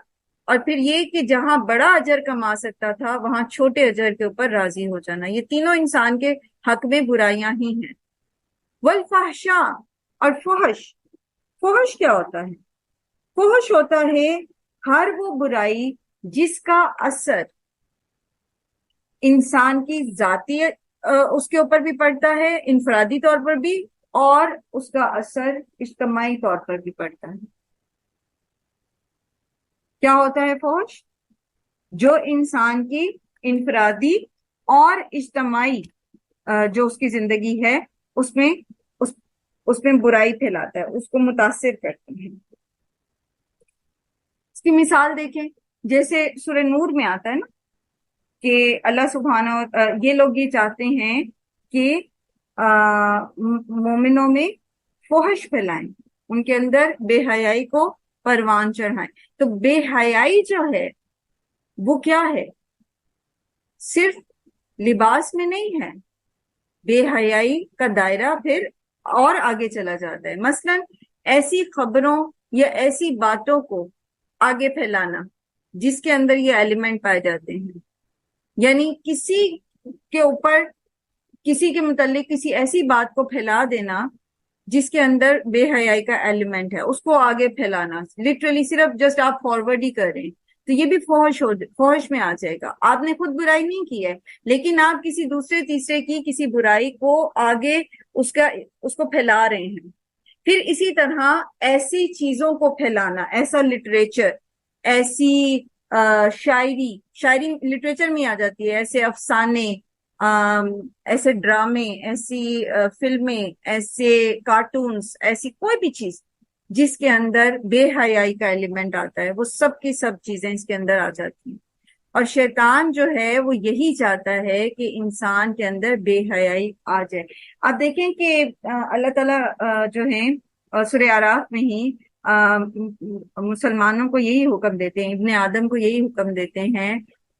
اور پھر یہ کہ جہاں بڑا اجر کما سکتا تھا وہاں چھوٹے اجر کے اوپر راضی ہو جانا. یہ تینوں انسان کے حق میں برائیاں ہی ہیں. والفحشاء، اور فحش کیا ہوتا ہے؟ فحش ہوتا ہے ہر وہ برائی جس کا اثر انسان کی ذاتی اس کے اوپر بھی پڑتا ہے، انفرادی طور پر بھی، اور اس کا اثر اجتماعی طور پر بھی پڑتا ہے. کیا ہوتا ہے فحش؟ جو انسان کی انفرادی اور اجتماعی جو اس کی زندگی ہے اس میں برائی پھیلاتا ہے، اس کو متاثر کرتے ہیں. اس کی مثال دیکھیں، جیسے سورہ نور میں آتا ہے نا کہ اللہ سبحانہ یہ لوگ یہ چاہتے ہیں کہ مومنوں میں فحش پھیلائیں، ان کے اندر بے حیائی کو پروان چڑھائیں. تو بے حیائی جو ہے وہ کیا ہے؟ صرف لباس میں نہیں ہے، بے حیائی کا دائرہ پھر اور آگے چلا جاتا ہے. مثلا ایسی خبروں یا ایسی باتوں کو آگے پھیلانا جس کے اندر یہ ایلیمنٹ پائے جاتے ہیں، یعنی کسی کے اوپر، کسی کے متعلق کسی ایسی بات کو پھیلا دینا جس کے اندر بے حیائی کا ایلیمنٹ ہے، اس کو آگے پھیلانا، لٹرلی صرف جسٹ آپ فارورڈ ہی کر رہے ہیں، تو یہ بھی فحش میں آ جائے گا. آپ نے خود برائی نہیں کی ہے لیکن آپ کسی دوسرے تیسرے کی کسی برائی کو آگے اس کو پھیلا رہے ہیں. پھر اسی طرح ایسی چیزوں کو پھیلانا، ایسا لٹریچر، ایسی شاعری لٹریچر میں آ جاتی ہے، ایسے افسانے، ایسے ڈرامے، ایسی فلمیں، ایسے کارٹونز، ایسی کوئی بھی چیز جس کے اندر بے حیائی کا ایلیمنٹ آتا ہے، وہ سب کی سب چیزیں اس کے اندر آ جاتی ہیں. اور شیطان جو ہے وہ یہی چاہتا ہے کہ انسان کے اندر بے حیائی آ جائے. آپ دیکھیں کہ اللہ تعالیٰ جو ہیں سورہ اعراف میں ہی مسلمانوں کو یہی حکم دیتے ہیں، ابن آدم کو یہی حکم دیتے ہیں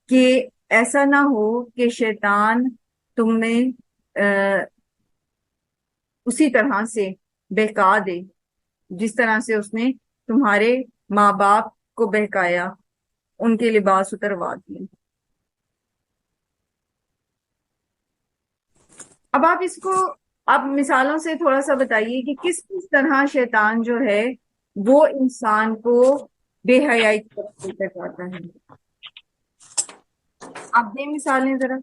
کہ ایسا نہ ہو کہ شیطان تم میں اسی طرح سے بہکا دے جس طرح سے اس نے تمہارے ماں باپ کو بہکایا، ان کے لباس اتروا دیے. اب آپ اس کو آپ مثالوں سے تھوڑا سا بتائیے کہ کس طرح شیطان جو ہے وہ انسان کو بے حیائی کی طرف لے کر جاتا ہے. آپ دیں مثالیں ذرا.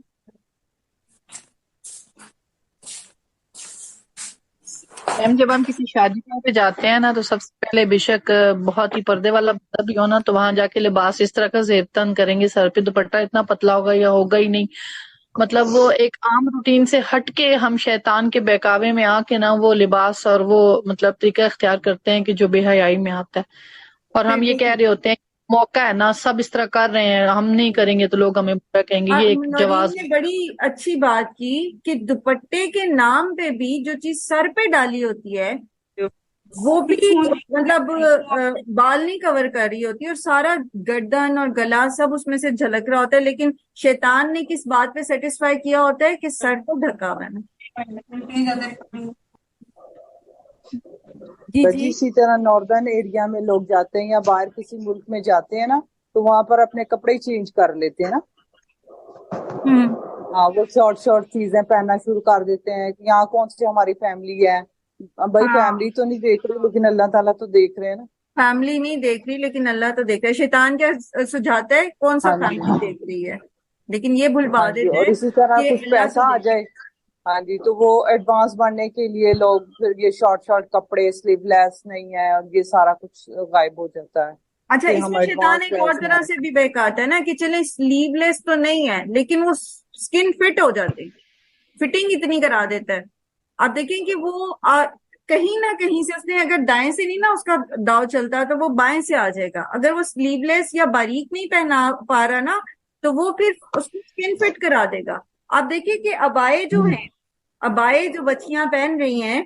میم جب ہم کسی شادی بیاہ پہ جاتے ہیں نا تو سب سے پہلے بے شک بہت ہی پردے والا بندہ بھی ہونا تو وہاں جا کے لباس اس طرح کا زیب تن کریں گے، سر پہ دوپٹہ اتنا پتلا ہوگا یا ہوگا ہی نہیں، مطلب وہ ایک عام روٹین سے ہٹ کے ہم شیطان کے بہکاوے میں آ کے نا وہ لباس اور وہ مطلب طریقہ اختیار کرتے ہیں کہ جو بے حیائی میں آتا ہے، اور ہم یہ کہہ رہے ہوتے ہیں موقع ہے نا، سب اس طرح کر رہے ہیں، ہم نہیں کریں گے تو لوگ ہمیں برا کہیں گے، یہ ایک نورین جواز نے بڑی اچھی بات کی کہ دوپٹے کے نام پہ بھی جو چیز سر پہ ڈالی ہوتی ہے وہ بھی مطلب بال نہیں کور کر رہی ہوتی اور سارا گردن اور گلا سب اس میں سے جھلک رہا ہوتا ہے، لیکن شیطان نے کس بات پہ سیٹسفائی کیا ہوتا ہے کہ سر کو ڈھکا ہوا ہے نا۔ جی جی جی اسی طرح ناردرن ایریا میں لوگ جاتے ہیں یا باہر کسی ملک میں جاتے ہیں نا تو وہاں پر اپنے کپڑے چینج کر لیتے ہیں نا، ہاں وہ شارٹ چیزیں پہننا شروع کر دیتے ہیں کہ یہاں کون سی ہماری فیملی ہے، بھائی فیملی تو نہیں دیکھ رہے لیکن اللہ تعالیٰ تو دیکھ رہے ہیں نا۔ فیملی نہیں دیکھ رہی لیکن اللہ تو دیکھ رہا ہے۔ شیطان کیا سجھاتا ہے کون سا ہاں جی فیملی دیکھ رہی ہے، لیکن یہ بھلوا ہاں جی، دیتا اور ہے اسی طرح کہ کچھ اللہ پیسہ تو آ دیکھ جائے، ہاں جی، تو وہ ایڈوانس بننے کے لیے لوگ پھر یہ شارٹ کپڑے سلیو لیس نہیں ہے اور یہ سارا کچھ غائب ہو جاتا ہے اچھا کہ اس ہم میں شیطان ایڈوانس ایک اور ڈریس میں طرح سے بھی بہکاتا ہے نا کہ چلے سلیو لیس تو نہیں ہے لیکن وہ سکن فٹ ہو جاتے، فٹنگ اتنی کرا دیتا ہے۔ آپ دیکھیں کہ وہ کہیں نہ کہیں سے اس نے اگر دائیں سے نہیں نا اس کا داؤ چلتا تو وہ بائیں سے آ جائے گا، اگر وہ سلیو لیس یا باریک نہیں پہنا پا رہا نا تو وہ پھر اس کو سکن فٹ کرا دے گا۔ آپ دیکھیں کہ ابائے جو ہیں، ابائے جو بچیاں پہن رہی ہیں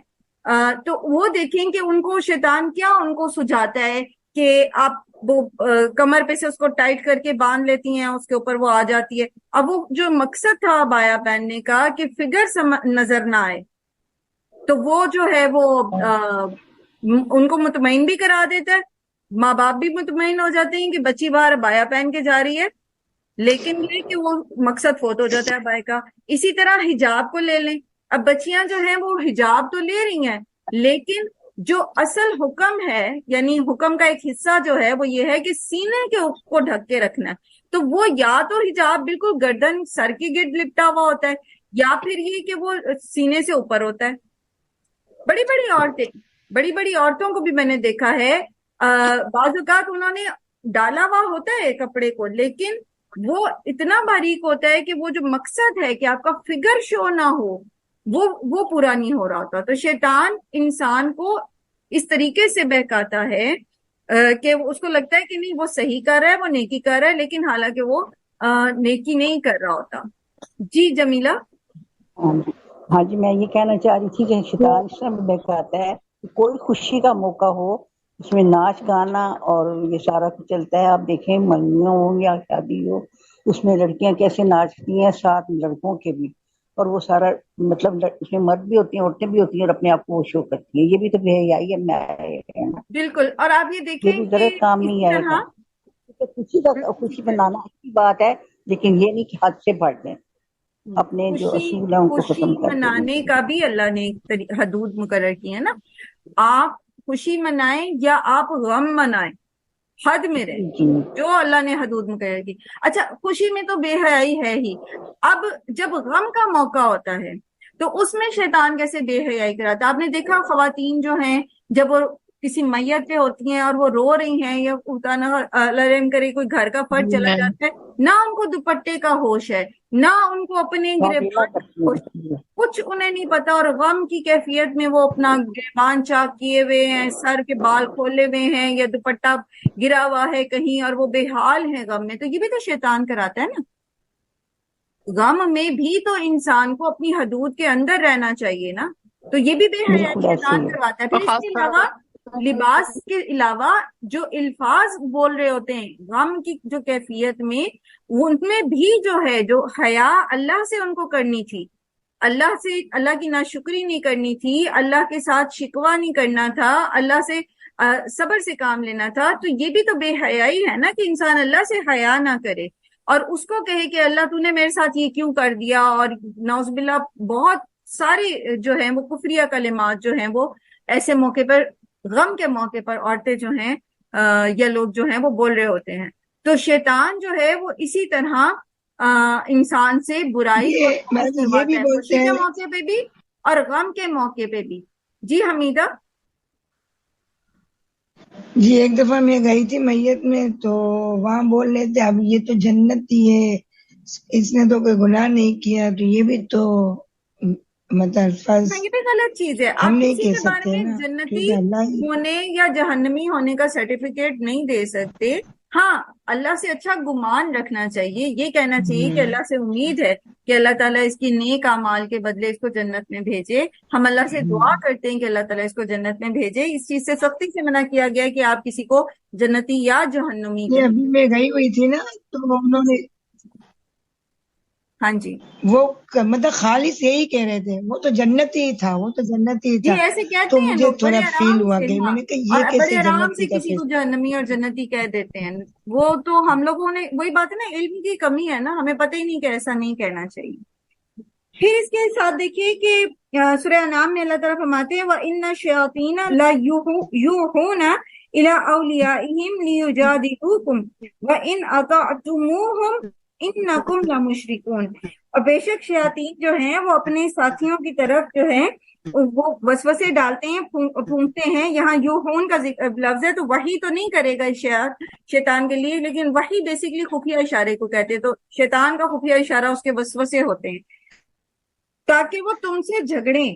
تو وہ دیکھیں کہ ان کو شیطان کیا ان کو سجھاتا ہے کہ آپ وہ کمر پہ سے اس کو ٹائٹ کر کے باندھ لیتی ہیں، اس کے اوپر وہ آ جاتی ہے۔ اب وہ جو مقصد تھا عبایا پہننے کا کہ فگر نظر نہ آئے تو وہ جو ہے وہ ان کو مطمئن بھی کرا دیتا ہے، ماں باپ بھی مطمئن ہو جاتے ہیں کہ بچی باہر عبایا پہن کے جا رہی ہے، لیکن یہ کہ وہ مقصد فوت ہو جاتا ہے عبایا کا۔ اسی طرح حجاب کو لے لیں، اب بچیاں جو ہیں وہ حجاب تو لے رہی ہیں لیکن جو اصل حکم ہے یعنی حکم کا ایک حصہ جو ہے وہ یہ ہے کہ سینے کے کو ڈھک کے رکھنا ہے، تو وہ یا تو حجاب بالکل گردن سر کے گرد لپٹا ہوا ہوتا ہے یا پھر یہ کہ وہ سینے سے اوپر ہوتا ہے۔ بڑی بڑی عورتوں کو بھی میں نے دیکھا ہے بعض اوقات انہوں نے ڈالا ہوا ہوتا ہے کپڑے کو لیکن وہ اتنا باریک ہوتا ہے کہ وہ جو مقصد ہے کہ آپ کا فگر شو نہ ہو وہ پورا نہیں ہو رہا ہوتا۔ تو شیطان انسان کو اس طریقے سے بہکاتا ہے کہ اس کو لگتا ہے کہ نہیں وہ صحیح کر رہا ہے، وہ نیکی کر رہا ہے، لیکن حالانکہ وہ نیکی نہیں کر رہا ہوتا۔ جی جمیلہ۔ ہاں جی، میں یہ کہنا چاہ رہی تھی کہ شیطان اس طرح بہکاتا ہے کہ کوئی خوشی کا موقع ہو اس میں ناچ گانا اور یہ سارا کچھ چلتا ہے، آپ دیکھیں منگنیوں ہو یا شادی ہو اس میں لڑکیاں کیسے ناچتی ہیں ساتھ لڑکوں کے بھی، اور وہ سارا مطلب اس میں مرد بھی ہوتی ہیں عورتیں بھی ہوتی ہیں اور اپنے آپ کو شو کرتی ہیں، یہ بھی تو بے حیائی ہے۔ بالکل، اور آپ یہ یہ دیکھیں بھی کہ غلط کام نہیں اسی آئے گا، خوشی منانا اچھی بات ہے لیکن یہ نہیں کہ حد سے بڑھ جائیں، اپنے جو اصول ہیں ان کو خوشی ختم کر منانے دیں۔ کا بھی اللہ نے ایک حدود مقرر کی ہے نا، آپ خوشی منائیں یا آپ غم منائیں، حد میں رہیں، جی جو اللہ نے حدود مقرر کی۔ اچھا خوشی میں تو بے حیائی ہے ہی، اب جب غم کا موقع ہوتا ہے تو اس میں شیطان کیسے بے حیائی کراتا ہے؟ آپ نے دیکھا خواتین جو ہیں جب وہ کسی میت پہ ہوتی ہیں اور وہ رو رہی ہیں یا اللہ رحم کرے کوئی گھر کا فرد چلا جاتا ہے، نہ ان کو دوپٹے کا ہوش ہے نہ ان کو اپنے گریبان کا ہوش، کچھ انہیں نہیں پتا، اور غم کی کیفیت میں وہ اپنا گریبان چاک کیے ہوئے ہیں، سر کے بال کھولے ہوئے ہیں یا دوپٹہ گرا ہوا ہے کہیں اور وہ بے حال ہے غم میں، تو یہ بھی تو شیطان کراتا ہے نا۔ غم میں بھی تو انسان کو اپنی حدود کے اندر رہنا چاہیے نا، تو یہ بھی بے حیائی بالکل ایسے شیطان ہی کرواتا ہے۔ پھر اس کے علاوہ لباس کے علاوہ جو الفاظ بول رہے ہوتے ہیں غم کی جو کیفیت میں، ان میں بھی جو ہے جو حیا اللہ سے ان کو کرنی تھی، اللہ کی ناشکری نہیں کرنی تھی، اللہ کے ساتھ شکوہ نہیں کرنا تھا، اللہ سے صبر سے کام لینا تھا، تو یہ بھی تو بے حیائی ہے نا کہ انسان اللہ سے حیا نہ کرے اور اس کو کہے کہ اللہ تو نے میرے ساتھ یہ کیوں کر دیا، اور نعوذ باللہ بہت سارے جو ہیں وہ کفریہ کلمات جو ہیں وہ ایسے موقع پر، غم کے موقع پر عورتیں جو ہیں یا لوگ جو ہیں وہ بول رہے ہوتے ہیں۔ تو شیطان جو ہے وہ اسی طرح انسان سے برائی یہ بھی کرواتا ہے، بولتے خوشی کے ہیں موقع پہ بھی اور غم کے موقع پہ بھی۔ جی حمیدہ. جی ایک دفعہ میں گئی تھی میت میں، تو وہاں بول رہے تھے اب یہ تو جنتی ہے، اس نے تو کوئی گناہ نہیں کیا، تو یہ بھی تو مطلب فرض یہ بھی غلط چیز ہے. ہم آپ نہیں کسی کہہ کے بارے سکتے میں نا، جنتی کیونکہ اللہ ہی ہونے یا جہنمی ہونے کا سرٹیفکیٹ نہیں دے سکتے. ہاں، اللہ سے اچھا گمان رکھنا چاہیے، یہ کہنا چاہیے کہ اللہ سے امید ہے کہ اللہ تعالیٰ اس کی نیک اعمال کے بدلے اس کو جنت میں بھیجے. ہم اللہ سے دعا کرتے ہیں کہ اللہ تعالیٰ اس کو جنت میں بھیجے. اس چیز سے سختی سے منع کیا گیا ہے کہ آپ کسی کو جنتی یا جہنمی یہ کہیں. ابھی میں گئی ہوئی تھی نا، تو انہوں نے ہاں جی وہ مطلب خالص یہی کہہ رہے تھے، وہ تو جنتی ہی تھا، وہ تو جنتی ہی جی، تھا. ایسے تو کہتے ہیں مجھے لوگ بڑے تھوڑا فیل آرام ہوا سے. کہ میں ہاں، نے کہا اور یہ بڑے کیسے آرام سے جنتی کا کسی کو فیصلہ. جہنمی اور جنتی کہہ دیتے ہیں. وہ تو ہم لوگوں نے، وہی بات ہے نا، علم کی کمی ہے نا، ہمیں پتہ ہی نہیں کہ ایسا نہیں کہنا چاہیے. پھر اس کے ساتھ دیکھیے کہ سورہ انعام میں اللہ تعالیٰ فرماتے ہیں وَإِنَّ الشَّيَاطِينَ لَيُوحُونَ إِلَىٰ أَوْلِيَائِهِمْ لِيُجَادِلُوكُمْ وَإِنْ أَطَعْتُمُوهُمْ إِنَّكُمْ لَمُشْرِكُونَ. اور بے شک شیاطین جو ہیں وہ اپنے ساتھیوں کی طرف جو ہے وہ وسوسے ڈالتے ہیں، پھونکتے ہیں. یہاں یوحون کا لفظ ہے، تو وحی تو نہیں کرے گا شیطان کے لیے، لیکن وحی بیسیکلی خفیہ اشارے کو کہتے ہیں. تو شیطان کا خفیہ اشارہ اس کے وسوسے ہوتے ہیں تاکہ وہ تم سے جھگڑیں،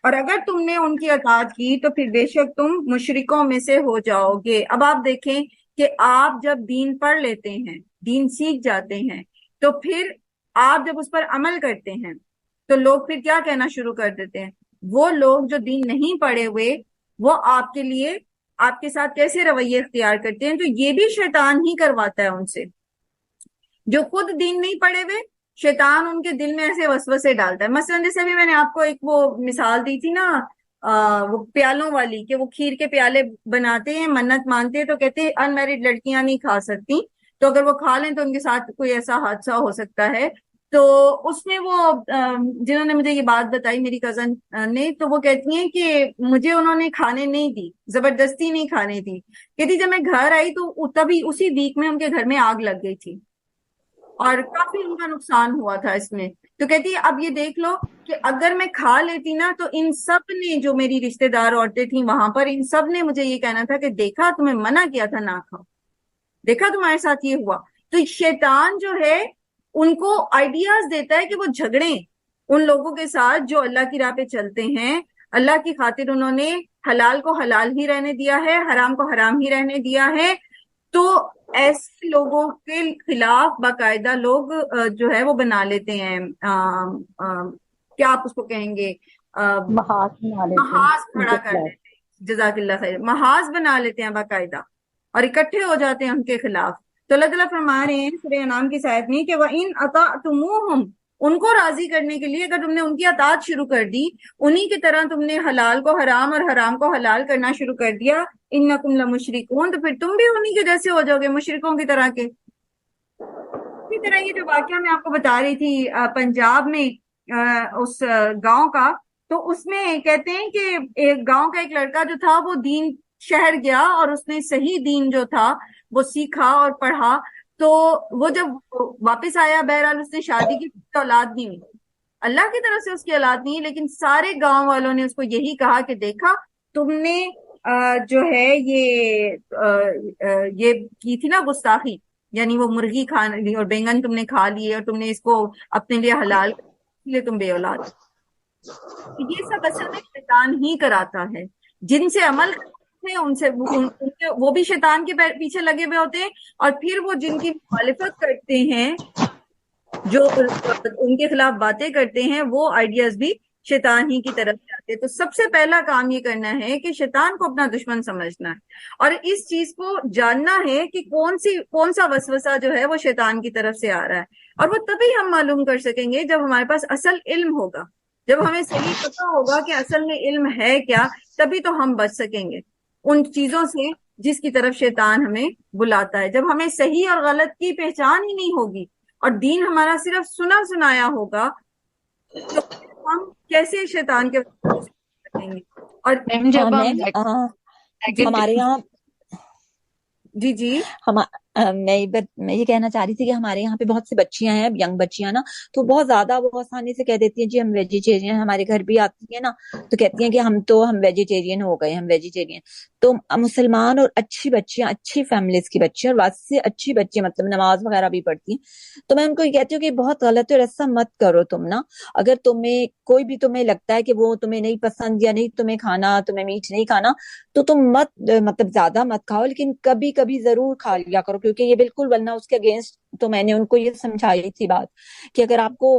اور اگر تم نے ان کی اطاعت کی تو پھر بے شک تم مشرکوں میں سے ہو جاؤ گے. اب آپ دیکھیں کہ آپ جب دین پڑھ لیتے ہیں، دین سیکھ جاتے ہیں، تو پھر آپ جب اس پر عمل کرتے ہیں تو لوگ پھر کیا کہنا شروع کر دیتے ہیں؟ وہ لوگ جو دین نہیں پڑھے ہوئے وہ آپ کے لیے، آپ کے ساتھ کیسے رویے اختیار کرتے ہیں؟ تو یہ بھی شیطان ہی کرواتا ہے ان سے. جو خود دین نہیں پڑھے ہوئے، شیطان ان کے دل میں ایسے وسوسے ڈالتا ہے. مثلا جیسے ابھی میں نے آپ کو ایک وہ مثال دی تھی نا، وہ پیالوں والی، کہ وہ کھیر کے پیالے بناتے ہیں، منت مانتے ہیں، تو کہتے ہیں ان میرڈ لڑکیاں نہیں کھا سکتی، تو اگر وہ کھا لیں تو ان کے ساتھ کوئی ایسا حادثہ ہو سکتا ہے. تو اس میں وہ جنہوں نے مجھے یہ بات بتائی، میری کزن نے، تو وہ کہتی ہیں کہ مجھے انہوں نے کھانے نہیں دی، زبردستی نہیں کھانے دی. کہتی جب میں گھر آئی تو تبھی اسی ویک میں ان کے گھر میں آگ لگ گئی تھی اور کافی ان کا نقصان ہوا تھا اس میں. تو کہتی ہے اب یہ دیکھ لو کہ اگر میں کھا لیتی نا تو ان سب نے، جو میری رشتہ دار عورتیں تھیں وہاں پر، ان سب نے مجھے یہ کہنا تھا کہ دیکھا تمہیں منع کیا تھا نہ کھاؤ، دیکھا تمہارے ساتھ یہ ہوا. تو شیطان جو ہے ان کو آئیڈیاز دیتا ہے کہ وہ جھگڑیں ان لوگوں کے ساتھ جو اللہ کی راہ پہ چلتے ہیں. اللہ کی خاطر انہوں نے حلال کو حلال ہی رہنے دیا ہے، حرام کو حرام ہی رہنے دیا ہے. تو ایسے لوگوں کے خلاف باقاعدہ لوگ جو ہے وہ بنا لیتے ہیں، کیا آپ اس کو کہیں گے، محاذ بنا لیتے ہیں محاذ ان کھڑا کے کر خلاف. دیتے ہیں. جزاک اللہ خیر. محاذ بنا لیتے ہیں باقاعدہ اور اکٹھے ہو جاتے ہیں ان کے خلاف. تو اللہ تعالیٰ فرما رہے ہیں سورہ انعام کی آیت میں کہ وَإِنْ أَطَعْتُمُوهُمْ، ان کو راضی کرنے کے لیے اگر تم نے ان کی اطاعت شروع کر دی، انہی کی طرح تم نے حلال کو حرام اور حرام کو حلال کرنا شروع کر دیا، اِنَّكُمْ لَمُشْرِكُونَ، تو پھر تم بھی انہی کے جیسے ہو جاؤ گے، مشرکوں کی طرح کے. اسی طرح یہ جو واقعہ میں آپ کو بتا رہی تھی پنجاب میں اس گاؤں کا، تو اس میں کہتے ہیں کہ ایک گاؤں کا ایک لڑکا جو تھا وہ دین شہر گیا اور اس نے صحیح دین جو تھا وہ سیکھا اور پڑھا. تو وہ جب واپس آیا، بہرحال اس نے شادی کی، اولاد نہیں ہوئی، اللہ کی طرف سے اس کی اولاد نہیں، لیکن سارے گاؤں والوں نے اس کو یہی کہا کہ دیکھا تم نے جو ہے یہ کی تھی نا گستاخی، یعنی وہ مرغی کھا لی اور بینگن تم نے کھا لیے اور تم نے اس کو اپنے لیے حلال کر لیا، اس لیے تم بے اولاد. یہ سب اصل میں شیطان ہی کراتا ہے. جن سے عمل کرتے ہیں ان سے وہ بھی شیطان کے پیچھے لگے ہوئے ہوتے ہیں، اور پھر وہ جن کی مخالفت کرتے ہیں، جو ان کے خلاف باتیں کرتے ہیں، وہ آئیڈیاز بھی شیطان ہی کی طرف سے آتے ہیں. تو سب سے پہلا کام یہ کرنا ہے کہ شیطان کو اپنا دشمن سمجھنا ہے اور اس چیز کو جاننا ہے کہ کون سا وسوسہ جو ہے وہ شیطان کی طرف سے آ رہا ہے. اور وہ تبھی ہم معلوم کر سکیں گے جب ہمارے پاس اصل علم ہوگا، جب ہمیں صحیح پتہ ہوگا کہ اصل میں علم ہے کیا، تبھی تو ہم بچ سکیں گے ان چیزوں سے جس کی طرف شیطان ہمیں بلاتا ہے. جب ہمیں صحیح اور غلط کی پہچان ہی نہیں ہوگی اور دین ہمارا صرف سنا سنایا ہوگا، تو ہم کیسے شیطان کے سکیں گے. اور جب ہم ہمارے یہاں جی میں یہ کہنا چاہ رہی تھی کہ ہمارے یہاں پہ بہت سی بچیاں ہیں، ینگ بچیاں نا، تو بہت زیادہ وہ آسانی سے کہہ دیتی ہیں جی ہم ویجیٹیرین، ہمارے گھر بھی آتی ہیں نا تو کہتی ہیں کہ ہم ویجیٹیرین ہو گئے، ہم ویجیٹیرین. تو مسلمان اور اچھی بچیاں، اچھی فیملیز کی بچیاں اور ویسے سے اچھی بچیاں مطلب نماز وغیرہ بھی پڑھتی ہیں، تو میں ان کو یہ کہتی ہوں کہ بہت غلط ہے اور ایسا مت کرو تم نا. اگر تمہیں لگتا ہے کہ وہ تمہیں نہیں پسند یا نہیں تمہیں میٹ نہیں کھانا، تو تم مت مطلب زیادہ مت کھاؤ، لیکن کبھی کبھی ضرور کھا لیا کرو، کیونکہ یہ بالکل ورنہ اس کے اگینسٹ. تو میں نے ان کو یہ سمجھائی تھی بات کہ اگر آپ کو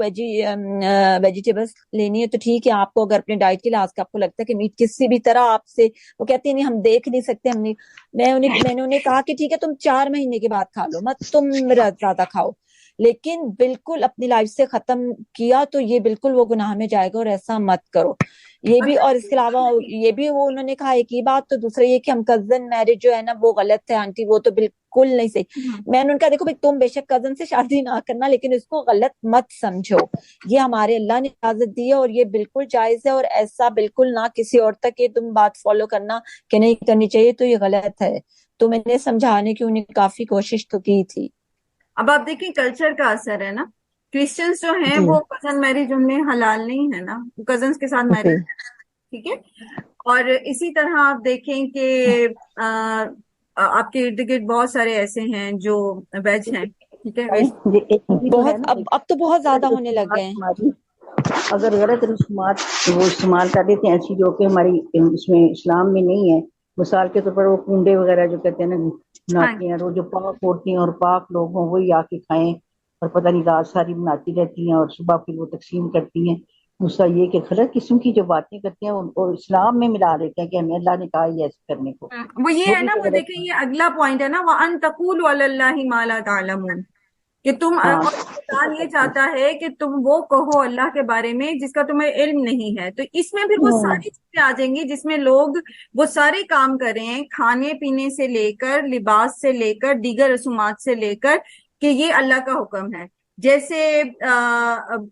ویجیٹیبلس لینی ہے تو ٹھیک ہے، آپ کو اگر اپنے ڈائٹ کے لحاظ سے آپ کو لگتا ہے کہ میٹ کسی بھی طرح آپ سے، وہ کہتی ہیں نہیں ہم دیکھ نہیں سکتے، میں نے انہیں کہا کہ ٹھیک ہے تم 4 مہینے کے بعد کھا لو، مت تم زیادہ کھاؤ، لیکن بالکل اپنی لائف سے ختم کیا تو یہ بالکل وہ گناہ میں جائے گا، اور ایسا مت کرو. یہ بھی، اور اس کے علاوہ یہ بھی وہ انہوں نے کہا ایک ہی بات. تو دوسرا یہ کہ ہم کزن میرج جو ہے نا وہ غلط ہے آنٹی، وہ تو بالکل نہیں صحیح. میں نے ان کا دیکھو بھائی تم بے شک کزن سے شادی نہ کرنا، لیکن اس کو غلط مت سمجھو، یہ ہمارے اللہ نے اجازت دی ہے اور یہ بالکل جائز ہے، اور ایسا بالکل نہ کسی اور تک یہ تم بات فالو کرنا کہ نہیں کرنی چاہیے، تو یہ غلط ہے. تو میں نے سمجھانے کی انہیں کافی کوشش تو کی تھی. اب آپ دیکھیں کلچر کا اثر ہے نا، کرسچنس جو ہیں وہ کزن میرج ان میں حلال نہیں ہے نا، کزنس کے ساتھ میرج، ٹھیک ہے. اور اسی طرح آپ دیکھیں کہ آپ کے ارد گرد بہت سارے ایسے ہیں جو ویج ہیں، ٹھیک ہے. بہت اب تو بہت زیادہ ہونے لگ گئے ہیں. اگر غلط رسومات وہ استعمال کر دیتے ہیں ایسی جو کہ ہماری اس میں اسلام میں نہیں ہے، مثال کے طور پر وہ کنڈے وغیرہ جو کہتے ہیں نا بناتی ہیں، وہ جو پاک ہوتی ہیں اور پاک لوگ ہوں وہی آ کے کھائیں، اور پتہ نہیں رات ساری بناتی رہتی ہیں اور صبح پھر وہ تقسیم کرتی ہیں. دوسرا یہ کہ غلط قسم کی جو باتیں کرتے ہیں وہ اسلام میں ملا دیتے ہیں کہ ہمیں اللہ نے کہا یہ ایسے کرنے کو. وہ یہ ہے نا، وہ دیکھیں یہ اگلا پوائنٹ ہے نا، وَأَن تَقُولُوا عَلَى اللَّهِ مَا لَا تَعْلَمُونَ، کہ تم، اور شیطان یہ چاہتا ہے کہ تم وہ کہو اللہ کے بارے میں جس کا تمہیں علم نہیں ہے. تو اس میں پھر وہ ساری چیزیں آ جائیں گی جس میں لوگ وہ سارے کام کریں، کھانے پینے سے لے کر، لباس سے لے کر، دیگر رسومات سے لے کر، کہ یہ اللہ کا حکم ہے. جیسے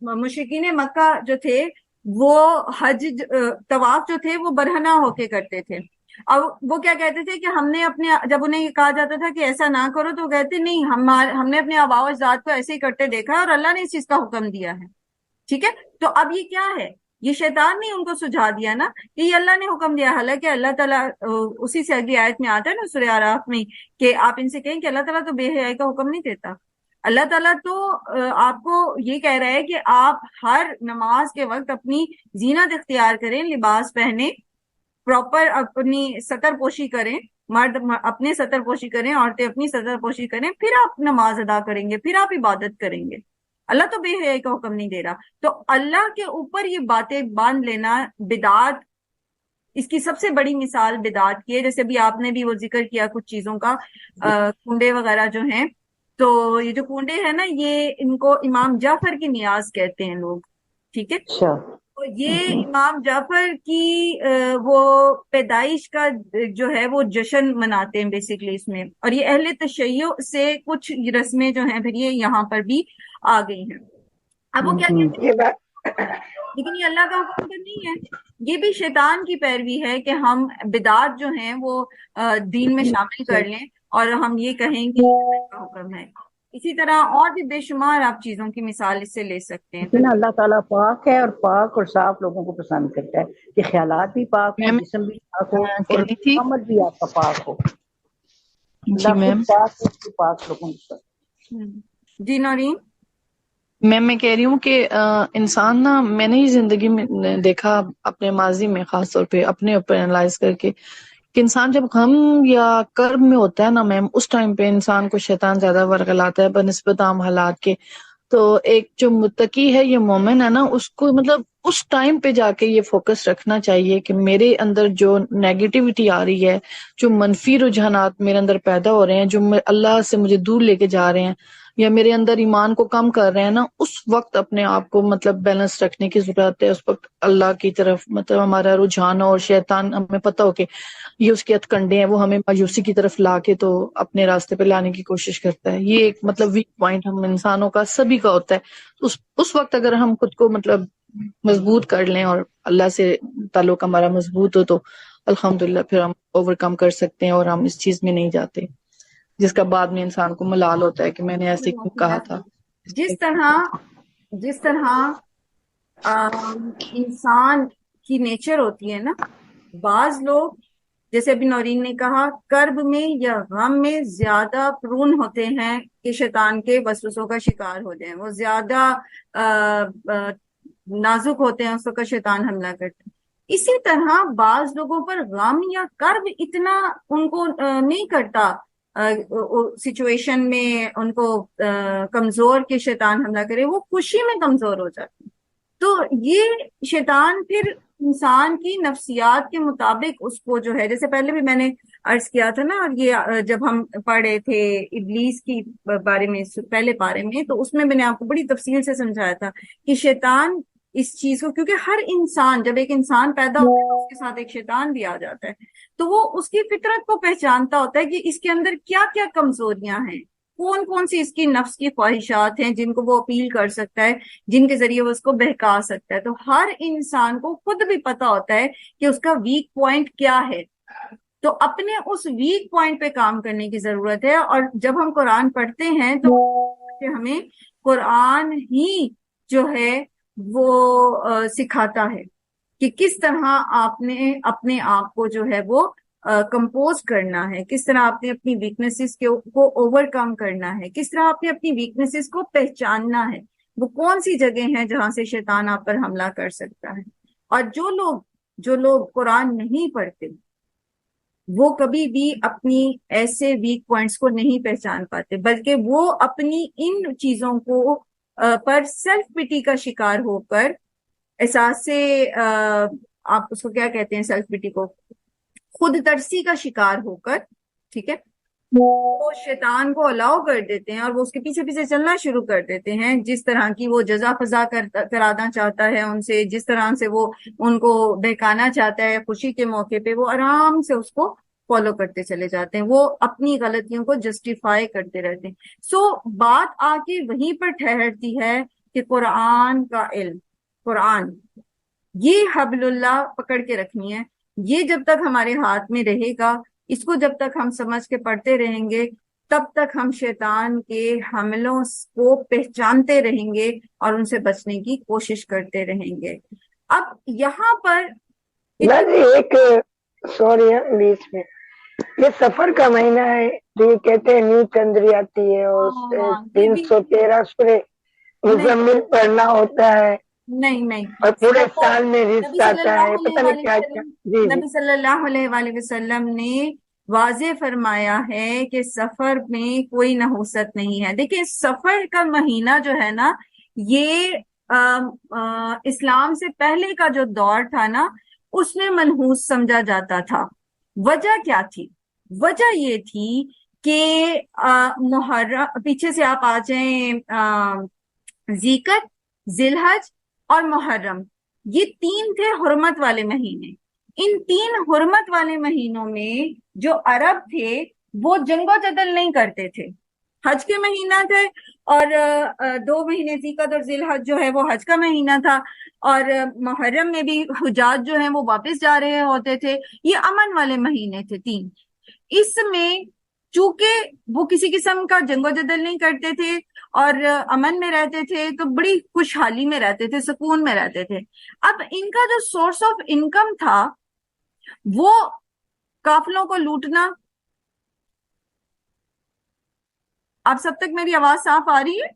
مشرکین مکہ جو تھے وہ حج طواف جو تھے وہ برہنہ ہو کے کرتے تھے. اور وہ کیا کہتے تھے کہ ہم نے اپنے، جب انہیں یہ کہا جاتا تھا کہ ایسا نہ کرو تو کہتے نہیں، ہم نے اپنے آباء و اجداد کو ایسے ہی کرتے دیکھا ہے اور اللہ نے اس چیز کا حکم دیا ہے. ٹھیک ہے، تو اب یہ کیا ہے؟ یہ شیطان نے ان کو سجھا دیا نا کہ یہ اللہ نے حکم دیا. حالانکہ اللہ تعالیٰ اسی سے اگلی آیت میں آتا ہے نا سورہ اعراف میں کہ آپ ان سے کہیں کہ اللہ تعالیٰ تو بے حیائی کا حکم نہیں دیتا. اللہ تعالیٰ تو آپ کو یہ کہہ رہا ہے کہ آپ ہر نماز کے وقت اپنی زینت اختیار کریں، لباس پہنیں، پراپر اپنی سطر پوشی کریں، مرد اپنے سطر پوشی کریں، عورتیں اپنی سطر پوشی کریں، پھر آپ نماز ادا کریں گے، پھر آپ عبادت کریں گے. اللہ تو بے حیائی کا حکم نہیں دے رہا. تو اللہ کے اوپر یہ باتیں باندھ لینا بدعت، اس کی سب سے بڑی مثال بدعت کی ہے. جیسے ابھی آپ نے بھی وہ ذکر کیا کچھ چیزوں کا، کنڈے وغیرہ جو ہیں، تو یہ جو کنڈے ہیں نا یہ ان کو امام جعفر کی نیاز کہتے ہیں لوگ، ٹھیک ہے. تو یہ امام جعفر کی وہ پیدائش کا جو ہے وہ جشن مناتے ہیں بیسیکلی اس میں، اور یہ اہل تشیع سے کچھ رسمیں جو ہیں پھر یہ یہاں پر بھی آ گئی ہیں. اب وہ کیا کہتے ہیں، لیکن یہ اللہ کا حکم تو نہیں ہے، یہ بھی شیطان کی پیروی ہے کہ ہم بدعات جو ہیں وہ دین میں شامل کر لیں اور ہم یہ کہیں کہ یہ اللہ کا حکم ہے. اسی طرح اور بھی بے شمار آپ چیزوں کی مثال اس سے لے سکتے ہیں. لیکن اللہ تعالیٰ پاک ہے اور پاک اور صاف لوگوں کو پسند کرتا ہے کہ خیالات بھی پاک ہوں، جسم بھی پاک ہو اور عمل بھی آپ کا پاک ہو. اللہ خود پاک ہے تو پاک لوگوں کو. جی نورین، میں کہہ رہی ہوں کہ انسان نا، میں نے ہی زندگی میں دیکھا اپنے ماضی میں، خاص طور پہ اپنے اوپر انالائز کر کے، کہ انسان جب غم یا کرب میں ہوتا ہے نا میم، اس ٹائم پہ انسان کو شیطان زیادہ ورغلاتا ہے بنسبت عام حالات کے. تو ایک جو متقی ہے، یہ مومن ہے نا، اس کو مطلب اس ٹائم پہ جا کے یہ فوکس رکھنا چاہیے کہ میرے اندر جو نیگیٹیوٹی آ رہی ہے، جو منفی رجحانات میرے اندر پیدا ہو رہے ہیں، جو اللہ سے مجھے دور لے کے جا رہے ہیں یا میرے اندر ایمان کو کم کر رہے ہیں نا، اس وقت اپنے آپ کو مطلب بیلنس رکھنے کی ضرورت ہے. اس وقت اللہ کی طرف مطلب ہمارا رجحان ہو، اور شیطان ہمیں پتہ ہو کہ یہ اس کے ہتھکنڈے ہیں، وہ ہمیں مایوسی کی طرف لا کے تو اپنے راستے پہ لانے کی کوشش کرتا ہے. یہ ایک مطلب ویک پوائنٹ ہم انسانوں کا سبھی کا ہوتا ہے. اس وقت اگر ہم خود کو مطلب مضبوط کر لیں اور اللہ سے تعلق ہمارا مضبوط ہو تو الحمدللہ پھر ہم اوور کم کر سکتے ہیں اور ہم اس چیز میں نہیں جاتے. جس کا بعد میں انسان کو ملال ہوتا ہے کہ میں نے ایسے کیوں کہا تھا. جس طرح انسان کی نیچر ہوتی ہے نا، بعض لوگ جیسے ابھی نورین نے کہا کرب میں یا غم میں زیادہ پرون ہوتے ہیں کہ شیطان کے وسوسوں کا شکار ہو جائیں، وہ زیادہ نازک ہوتے ہیں اس وقت شیطان حملہ کرتے ہیں. اسی طرح بعض لوگوں پر غم یا کرب اتنا ان کو نہیں کرتا سچویشن میں ان کو کمزور کہ شیطان حملہ کرے، وہ خوشی میں کمزور ہو جاتے ہیں. تو یہ شیطان پھر انسان کی نفسیات کے مطابق اس کو جو ہے، جیسے پہلے بھی میں نے عرض کیا تھا نا، اور یہ جب ہم پڑھے تھے ابلیس کی بارے میں پہلے پارے میں، تو اس میں نے آپ کو بڑی تفصیل سے سمجھایا تھا کہ شیطان اس چیز کو، کیونکہ ہر انسان جب ایک انسان پیدا ہوتا ہے اس کے ساتھ ایک شیطان بھی آ جاتا ہے، تو وہ اس کی فطرت کو پہچانتا ہوتا ہے کہ اس کے اندر کیا کیا کمزوریاں ہیں، کون کون سی اس کی نفس کی خواہشات ہیں جن کو وہ اپیل کر سکتا ہے، جن کے ذریعے وہ اس کو بہکا سکتا ہے. تو ہر انسان کو خود بھی پتا ہوتا ہے کہ اس کا ویک پوائنٹ کیا ہے، تو اپنے اس ویک پوائنٹ پہ کام کرنے کی ضرورت ہے. اور جب ہم قرآن پڑھتے ہیں تو ہمیں قرآن ہی جو ہے وہ سکھاتا ہے کہ کس طرح آپ نے اپنے آپ کو جو ہے وہ کمپوز کرنا ہے، کس طرح آپ نے اپنی ویکنیسز کو اوور کم کرنا ہے، کس طرح آپ نے اپنی ویکنیسز کو پہچاننا ہے، وہ کون سی جگہ ہیں جہاں سے شیطان آپ پر حملہ کر سکتا ہے. اور جو لوگ قرآن نہیں پڑھتے وہ کبھی بھی اپنی ایسے ویک پوائنٹس کو نہیں پہچان پاتے، بلکہ وہ اپنی ان چیزوں کو پر سیلف پٹی کا شکار ہو کر، احساس سے آپ اس کو کیا کہتے ہیں، سیلف پٹی کو خود ترسی کا شکار ہو کر، ٹھیک ہے، وہ شیطان کو الاؤ کر دیتے ہیں اور وہ اس کے پیچھے پیچھے چلنا شروع کر دیتے ہیں، جس طرح کی وہ جزا فضا کرانا چاہتا ہے ان سے، جس طرح سے وہ ان کو بہکانا چاہتا ہے خوشی کے موقع پہ، وہ آرام سے اس کو فالو کرتے چلے جاتے ہیں، وہ اپنی غلطیوں کو جسٹیفائی کرتے رہتے ہیں. سو بات آ کے وہیں پر ٹھہرتی ہے کہ قرآن کا علم، قرآن یہ حبل اللہ پکڑ کے رکھنی ہے. یہ جب تک ہمارے ہاتھ میں رہے گا، اس کو جب تک ہم سمجھ کے پڑھتے رہیں گے، تب تک ہم شیطان کے حملوں کو پہچانتے رہیں گے اور ان سے بچنے کی کوشش کرتے رہیں گے. اب یہاں پر ایک سوری بیچ میں، یہ سفر کا مہینہ ہے تو یہ کہتے ہیں نیو چندری آتی ہے اور 313 سورے مزمل پڑھنا ہوتا ہے، نہیں اور پورے سال میں رزق آتا ہے، پتہ نہیں کیا کیا. نبی صلی اللہ علیہ وآلہ وسلم نے واضح فرمایا ہے کہ سفر میں کوئی نحوست نہیں ہے. دیکھیں سفر کا مہینہ جو ہے نا، یہ اسلام سے پہلے کا جو دور تھا نا، اس میں منحوس سمجھا جاتا تھا. وجہ کیا تھی؟ وجہ یہ تھی کہ محرم، پیچھے سے آپ آ جائیں، ذیقعدہ، ذی الحج اور محرم، یہ 3 تھے حرمت والے مہینے. ان 3 حرمت والے مہینوں میں جو عرب تھے وہ جنگ و جدل نہیں کرتے تھے. حج کے مہینہ تھے، اور 2 مہینے ذیقعدہ اور ذی الحج جو ہے وہ حج کا مہینہ تھا، اور محرم میں بھی حجاج جو ہیں وہ واپس جا رہے ہوتے تھے. یہ امن والے مہینے تھے 3. اس میں چونکہ وہ کسی قسم کا جنگ و جدل نہیں کرتے تھے اور امن میں رہتے تھے، تو بڑی خوشحالی میں رہتے تھے، سکون میں رہتے تھے. اب ان کا جو سورس آف انکم تھا وہ قافلوں کو لوٹنا. آپ سب تک میری آواز صاف آ رہی ہے؟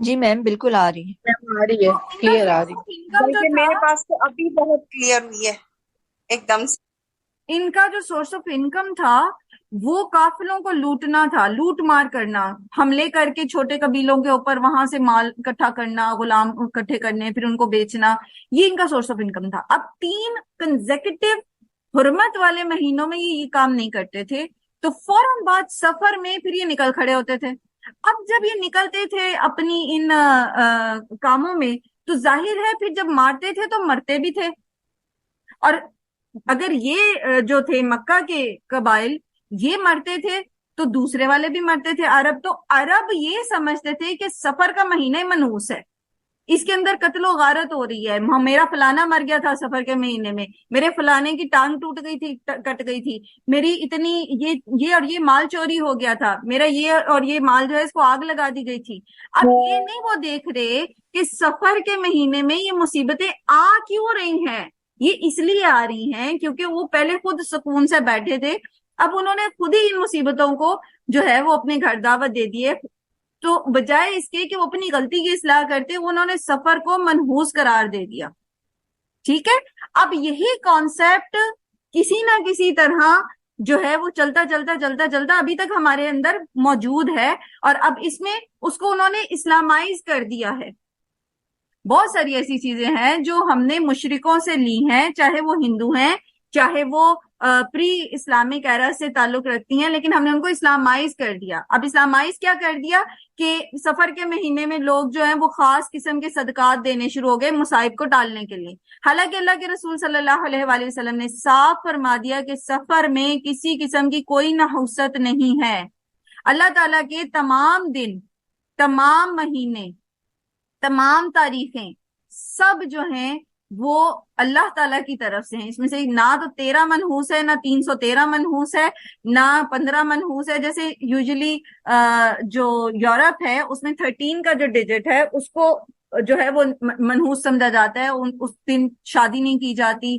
جی میم بالکل آ رہی ہے، آ رہی ہے، کلیئر آ رہی ہے. بلکہ میرے پاس تو ابھی بہت کلیئر ہوئی ہے ایک دم سے. ان کا جو سورس آف انکم تھا وہ قافلوں کو لوٹنا تھا، لوٹ مار کرنا، حملے کر کے چھوٹے قبیلوں کے اوپر وہاں سے مال اکٹھا کرنا، غلام اکٹھے کرنے، پھر ان کو بیچنا، یہ ان کا سورس آف انکم تھا. اب 3 کنزیکٹیو حرمت والے مہینوں میں یہ کام نہیں کرتے تھے، تو فوراً بعد سفر میں پھر یہ نکل کھڑے ہوتے تھے. اب جب یہ نکلتے تھے اپنی ان کاموں میں، تو ظاہر ہے پھر جب مارتے تھے تو مرتے بھی تھے. اور اگر یہ جو تھے مکہ کے قبائل یہ مرتے تھے تو دوسرے والے بھی مرتے تھے عرب. تو عرب یہ سمجھتے تھے کہ سفر کا مہینہ منحوس ہے، اس کے اندر قتل و غارت ہو رہی ہے. میرا فلانا مر گیا تھا سفر کے مہینے میں, میرے فلانے کی ٹانگ ٹوٹ گئی تھی, کٹ گئی تھی, میری اتنی یہ اور یہ مال چوری ہو گیا تھا, میرا یہ اور یہ مال جو ہے اس کو آگ لگا دی گئی تھی. اب یہ نہیں وہ دیکھ رہے کہ سفر کے مہینے میں یہ مصیبتیں آ کیوں رہی ہیں. یہ اس لیے آ رہی ہیں کیونکہ وہ پہلے خود سکون سے بیٹھے تھے, اب انہوں نے خود ہی ان مصیبتوں کو جو ہے وہ اپنے گھر دعوت دے دیے. تو بجائے اس کے کہ وہ اپنی غلطی کی اصلاح کرتے, انہوں نے سفر کو منحوس قرار دے دیا. ٹھیک ہے, اب یہی کانسیپٹ کسی نہ کسی طرح جو ہے وہ چلتا چلتا چلتا چلتا ابھی تک ہمارے اندر موجود ہے, اور اب اس میں اس کو انہوں نے اسلامائز کر دیا ہے. بہت ساری ایسی چیزیں ہیں جو ہم نے مشرکوں سے لی ہیں, چاہے وہ ہندو ہیں, چاہے وہ پری اسلامک ایرا سے تعلق رکھتی ہیں, لیکن ہم نے ان کو اسلامائز کر دیا. اب اسلامائز کیا کر دیا کہ سفر کے مہینے میں لوگ جو ہیں وہ خاص قسم کے صدقات دینے شروع ہو گئے مصائب کو ٹالنے کے لیے. حالانکہ اللہ کے رسول صلی اللہ علیہ وآلہ وسلم نے صاف فرما دیا کہ سفر میں کسی قسم کی کوئی نحوست نہیں ہے. اللہ تعالیٰ کے تمام دن, تمام مہینے, تمام تاریخیں سب جو ہیں وہ اللہ تعالیٰ کی طرف سے ہیں. اس میں سے نہ تو 13 منحوس ہے, نہ 313 منحوس ہے, نہ 15 منحوس ہے. جیسے یوزلی جو یورپ ہے اس میں 13 کا جو ڈیجٹ ہے اس کو جو ہے وہ منحوس سمجھا جاتا ہے. اس دن شادی نہیں کی جاتی,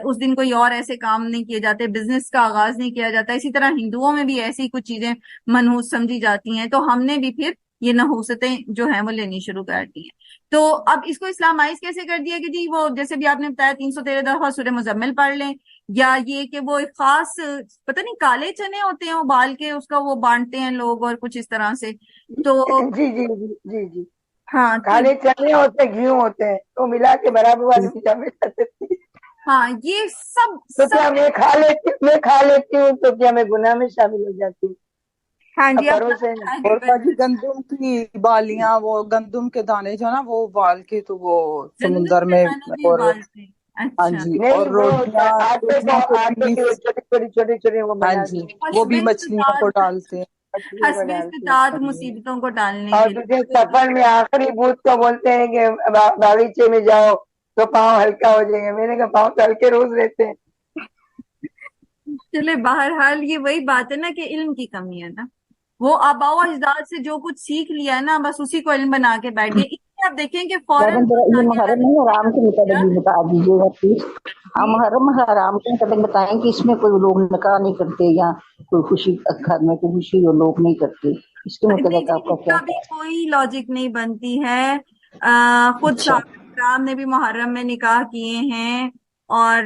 اس دن کوئی اور ایسے کام نہیں کیے جاتے, بزنس کا آغاز نہیں کیا جاتا. اسی طرح ہندوؤں میں بھی ایسی کچھ چیزیں منحوس سمجھی جاتی ہیں. تو ہم نے بھی پھر یہ نحوستیں جو ہیں وہ لینی شروع کر دی ہیں. تو اب اس کو اسلامائز کیسے کر دیا کہ جی وہ جیسے بھی آپ نے بتایا 313 دفعہ سورہ مزمل پڑھ لیں, یا یہ کہ وہ ایک خاص پتہ نہیں کالے چنے ہوتے ہیں ابال کے اس کا وہ بانٹتے ہیں لوگ اور کچھ اس طرح سے. تو جی جی جی جی جی ہاں کالے چنے ہوتے ہیں, گھی ہوتے ہیں, تو ملا کے برابر والی چیزیں میں کرتے تھی. ہاں یہ سب تو کیا میں کھا لیتی ہوں تو کیا میں گناہ میں شامل ہو جاتی ہوں؟ ہاں جی اور باجی گندم کی بالیاں, وہ گندم کے دانے جو نا وہ ابال کے تو وہ سمندر میں, اور ہاں جی, اور روٹیاں چھوٹی چھوٹی وہ ہاں جی وہ بھی مچھلیوں کو ڈالتے ہیں. حسب استطاعت مصیبتوں کو ڈالنے اور کے تجھے سفر میں آخری بوت کو بولتے ہیں کہ باغیچے میں جاؤ تو پاؤں ہلکا ہو جائیں گے. میں نے کہا پاؤں تو ہلکے روز رہتے ہیں. چلے بہرحال یہ وہی بات ہے نا کہ علم کی کمی ہے نا, وہ آباء و اجداد سے جو کچھ سیکھ لیا ہے نا بس اسی کو علم بنا کے بیٹھ گئے. اس لیے آپ دیکھیں کہ فوراً یہ محرم نہیں حرام کے متعلق بھی بتا دیجیے گا پلیز. ہم محرم حرام کے متعلق بتائیں کہ اس میں کوئی لوگ نکاح نہیں کرتے یا کوئی خوشی گھر میں کوئی خوشی لوگ نہیں کرتے, اس کے متعلق آپ کا کیا؟ بھی کوئی لاجک نہیں بنتی ہے. خود صحابہ کرام نے بھی محرم میں نکاح کیے ہیں اور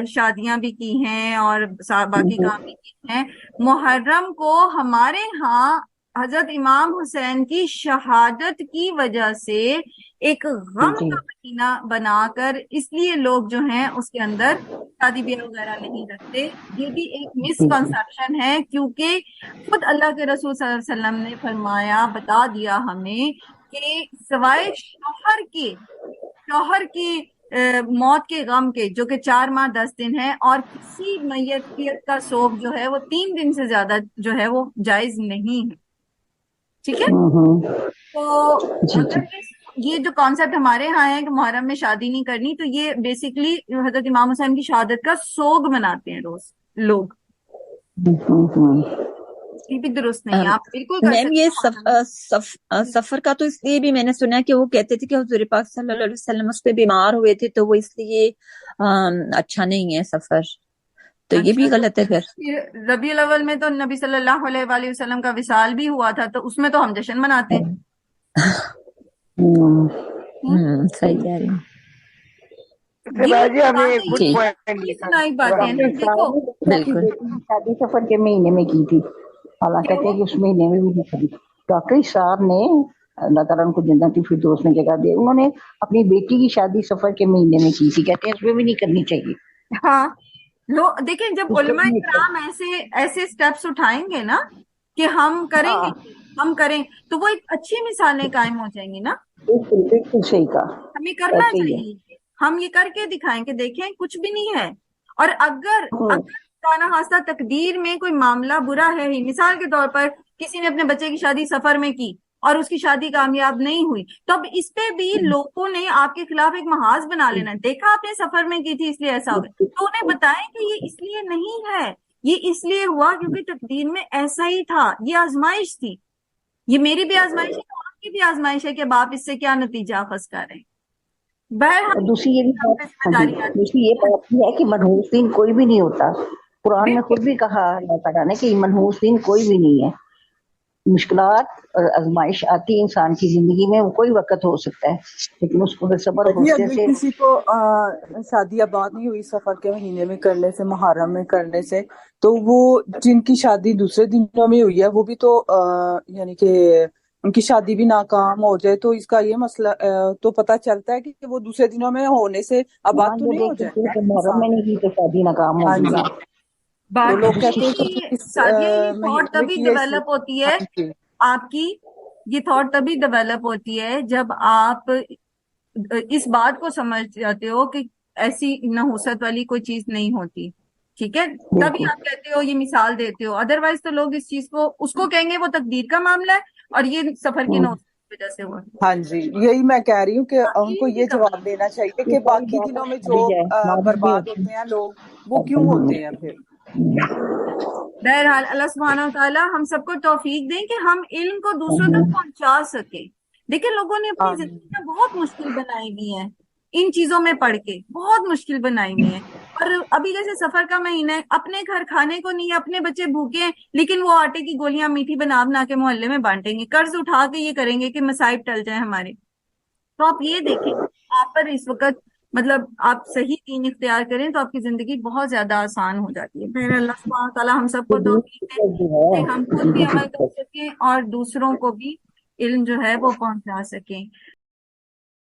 شادیاں بھی کی ہیں اور باقی کام بھی کیے ہیں. محرم کو ہمارے ہاں حضرت امام حسین کی شہادت کی وجہ سے ایک غم کا مہینہ بنا کر اس لیے لوگ جو ہیں اس کے اندر شادی بیاہ وغیرہ نہیں رکھتے. یہ بھی ایک مسکنسپشن ہے, کیونکہ خود اللہ کے رسول صلی اللہ علیہ وسلم نے فرمایا, بتا دیا ہمیں کہ سوائے شوہر کی موت کے غم کے جو کہ 4 ماہ 10 دن ہے, اور کسی میت کا سوگ جو ہے وہ 3 دن سے زیادہ جو ہے وہ جائز نہیں ہے. ٹھیک ہے, تو اگر یہ جو کانسیپٹ ہمارے ہاں ہے کہ محرم میں شادی نہیں کرنی, تو یہ بیسیکلی حضرت امام حسین کی شہادت کا سوگ مناتے ہیں روز لوگ. یہ بھی درست نہیں ہے. آپ بالکل میم یہ سفر کا تو اس لیے بھی میں نے سنا کہ وہ کہتے تھے کہ حضور پاک صلی اللہ علیہ وسلم اس پہ بیمار ہوئے تھے تو وہ اس لیے اچھا نہیں ہے سفر, تو یہ بھی غلط ہے. پھر ربیع الاول میں تو نبی صلی اللہ علیہ وآلہ وسلم کا وصال بھی ہوا تھا, تو اس میں تو ہم جشن مناتے ہیں. صحیح کہہ رہی ہوں. شادی سفر کے مہینے میں کی تھی, حالانکہ کہتے ہیں کہ اس مہینے میں بھی نہیں. ڈاکٹر صاحب نے اللہ تعالیٰ ان کو جنت الفردوس میں جگہ دے, انہوں نے اپنی بیٹی کی شادی سفر کے مہینے میں کی تھی, کہتے ہیں اس میں بھی نہیں کرنی چاہیے. ہاں دیکھیں جب علماء کرام ایسے سٹیپس اٹھائیں گے نا کہ ہم کریں گے, ہم کریں, تو وہ ایک اچھی مثالیں قائم ہو جائیں گی نا. بالکل صحیح کہا, ہمیں کرنا چاہیے, ہم یہ کر کے دکھائیں کہ دیکھیں کچھ بھی نہیں ہے. اور اگر خاصہ تقدیر میں کوئی معاملہ برا ہے ہی, مثال کے طور پر کسی نے اپنے بچے کی شادی سفر میں کی, اور اس کی شادی کامیاب نہیں ہوئی، تو اب اس پہ بھی لوگوں نے آپ کے خلاف ایک محاذ بنا لینا، دیکھا آپ نے سفر میں کی تھی اس لیے ایسا ہو گیا، تو انہیں بتائیں کہ یہ اس لیے نہیں ہے، یہ اس لیے ہوا کیونکہ تقدیر میں ایسا ہی تھا، یہ آزمائش تھی، یہ میری بھی آزمائش ہے، آپ کی بھی آزمائش ہے کہ اب آپ اس سے کیا نتیجہ اخذ کر رہے ہیں۔ بہرحال دوسری یہ بھی ہم بات، پہ ذمہ داری آتی دوسری یہ بات بھی ہے کہ منحوس دین کوئی بھی نہیں ہوتا، قرآن میں خود بھی کہا اللہ تعالیٰ نے کہ منحوس دین کوئی بھی نہیں ہے، مشکلات اور آزمائش آتی ہے انسان کی زندگی میں، وہ کوئی وقت ہو سکتا ہے، لیکن اس کو پھر صبر اور جی، حوصلے اگر سے کسی کو شادی آباد نہیں ہوئی سفر کے مہینے میں کرنے سے، محرم میں کرنے سے، تو وہ جن کی شادی دوسرے دنوں میں ہوئی ہے وہ بھی تو یعنی کہ ان کی شادی بھی ناکام ہو جائے تو اس کا یہ مسئلہ تو پتہ چلتا ہے کہ وہ دوسرے دنوں میں ہونے سے آباد تو یہ نہیں ہو دیکھ جائے کہ محرم میں نہیں کی تو شادی ناکام ہاں ہوگی جی، نا، تو بات لوگ یہ کہتے ہے ہیں کہ کہ اس سادیہ یہ مہینے تھاٹ میں تبھی کیے اس لیے، ڈیولپ ہوتی ہے ہاں جی، آپ کی، یہ تھاٹ تبھی ڈیولپ ہوتی ہے جب آپ اس بات کو سمجھ جاتے ہو کہ ایسی نحوست والی کوئی چیز نہیں ہوتی، ٹھیک ہے، تبھی بالکل آپ کہتے ہو، یہ مثال دیتے ہو، ادروائز تو لوگ اس چیز کو اس کو کہیں گے وہ تقدیر کا معاملہ ہے اور یہ سفر کی نحوست کی وجہ سے ہوا۔ ہاں جی، یہی میں کہہ رہی ہوں کہ ان کو علم کی یہ کمی، جواب دینا چاہیے یہ کہ ساری باقی بات دنوں میں جو بھی ہے، نماز بھی برباد ہوتی ہوتے ہیں لوگ، وہ کیوں ہے۔ ہوتے ہیں پھر؟ بہرحال اللہ سبحانہ و تعالیٰ ہم سب کو توفیق دیں کہ ہم علم کو دوسروں تک پہنچا سکیں۔ دیکھیں لوگوں نے اپنی آمین۔ زندگی میں بہت مشکل بنائی ہوئی ہے، ان چیزوں میں پڑھ کے بہت مشکل بنائی ہوئی ہے، اور ابھی جیسے سفر کا مہینہ ہے، اپنے گھر کھانے کو نہیں، اپنے بچے بھوکے ہیں، لیکن وہ آٹے کی گولیاں میٹھی بنا بنا کے محلے میں بانٹیں گے، قرض اٹھا کے یہ کریں گے کہ مصائب ٹل جائیں ہمارے۔ تو آپ یہ دیکھیں آپ پر اس وقت مطلب آپ صحیح دین اختیار کریں تو آپ کی زندگی بہت زیادہ آسان ہو جاتی ہے۔ پھر اللہ سبحانہ تعالیٰ ہم سب کو توفیق دے کہ ہم خود بھی عمل کر سکیں اور دوسروں کو بھی علم جو ہے وہ پہنچا سکیں۔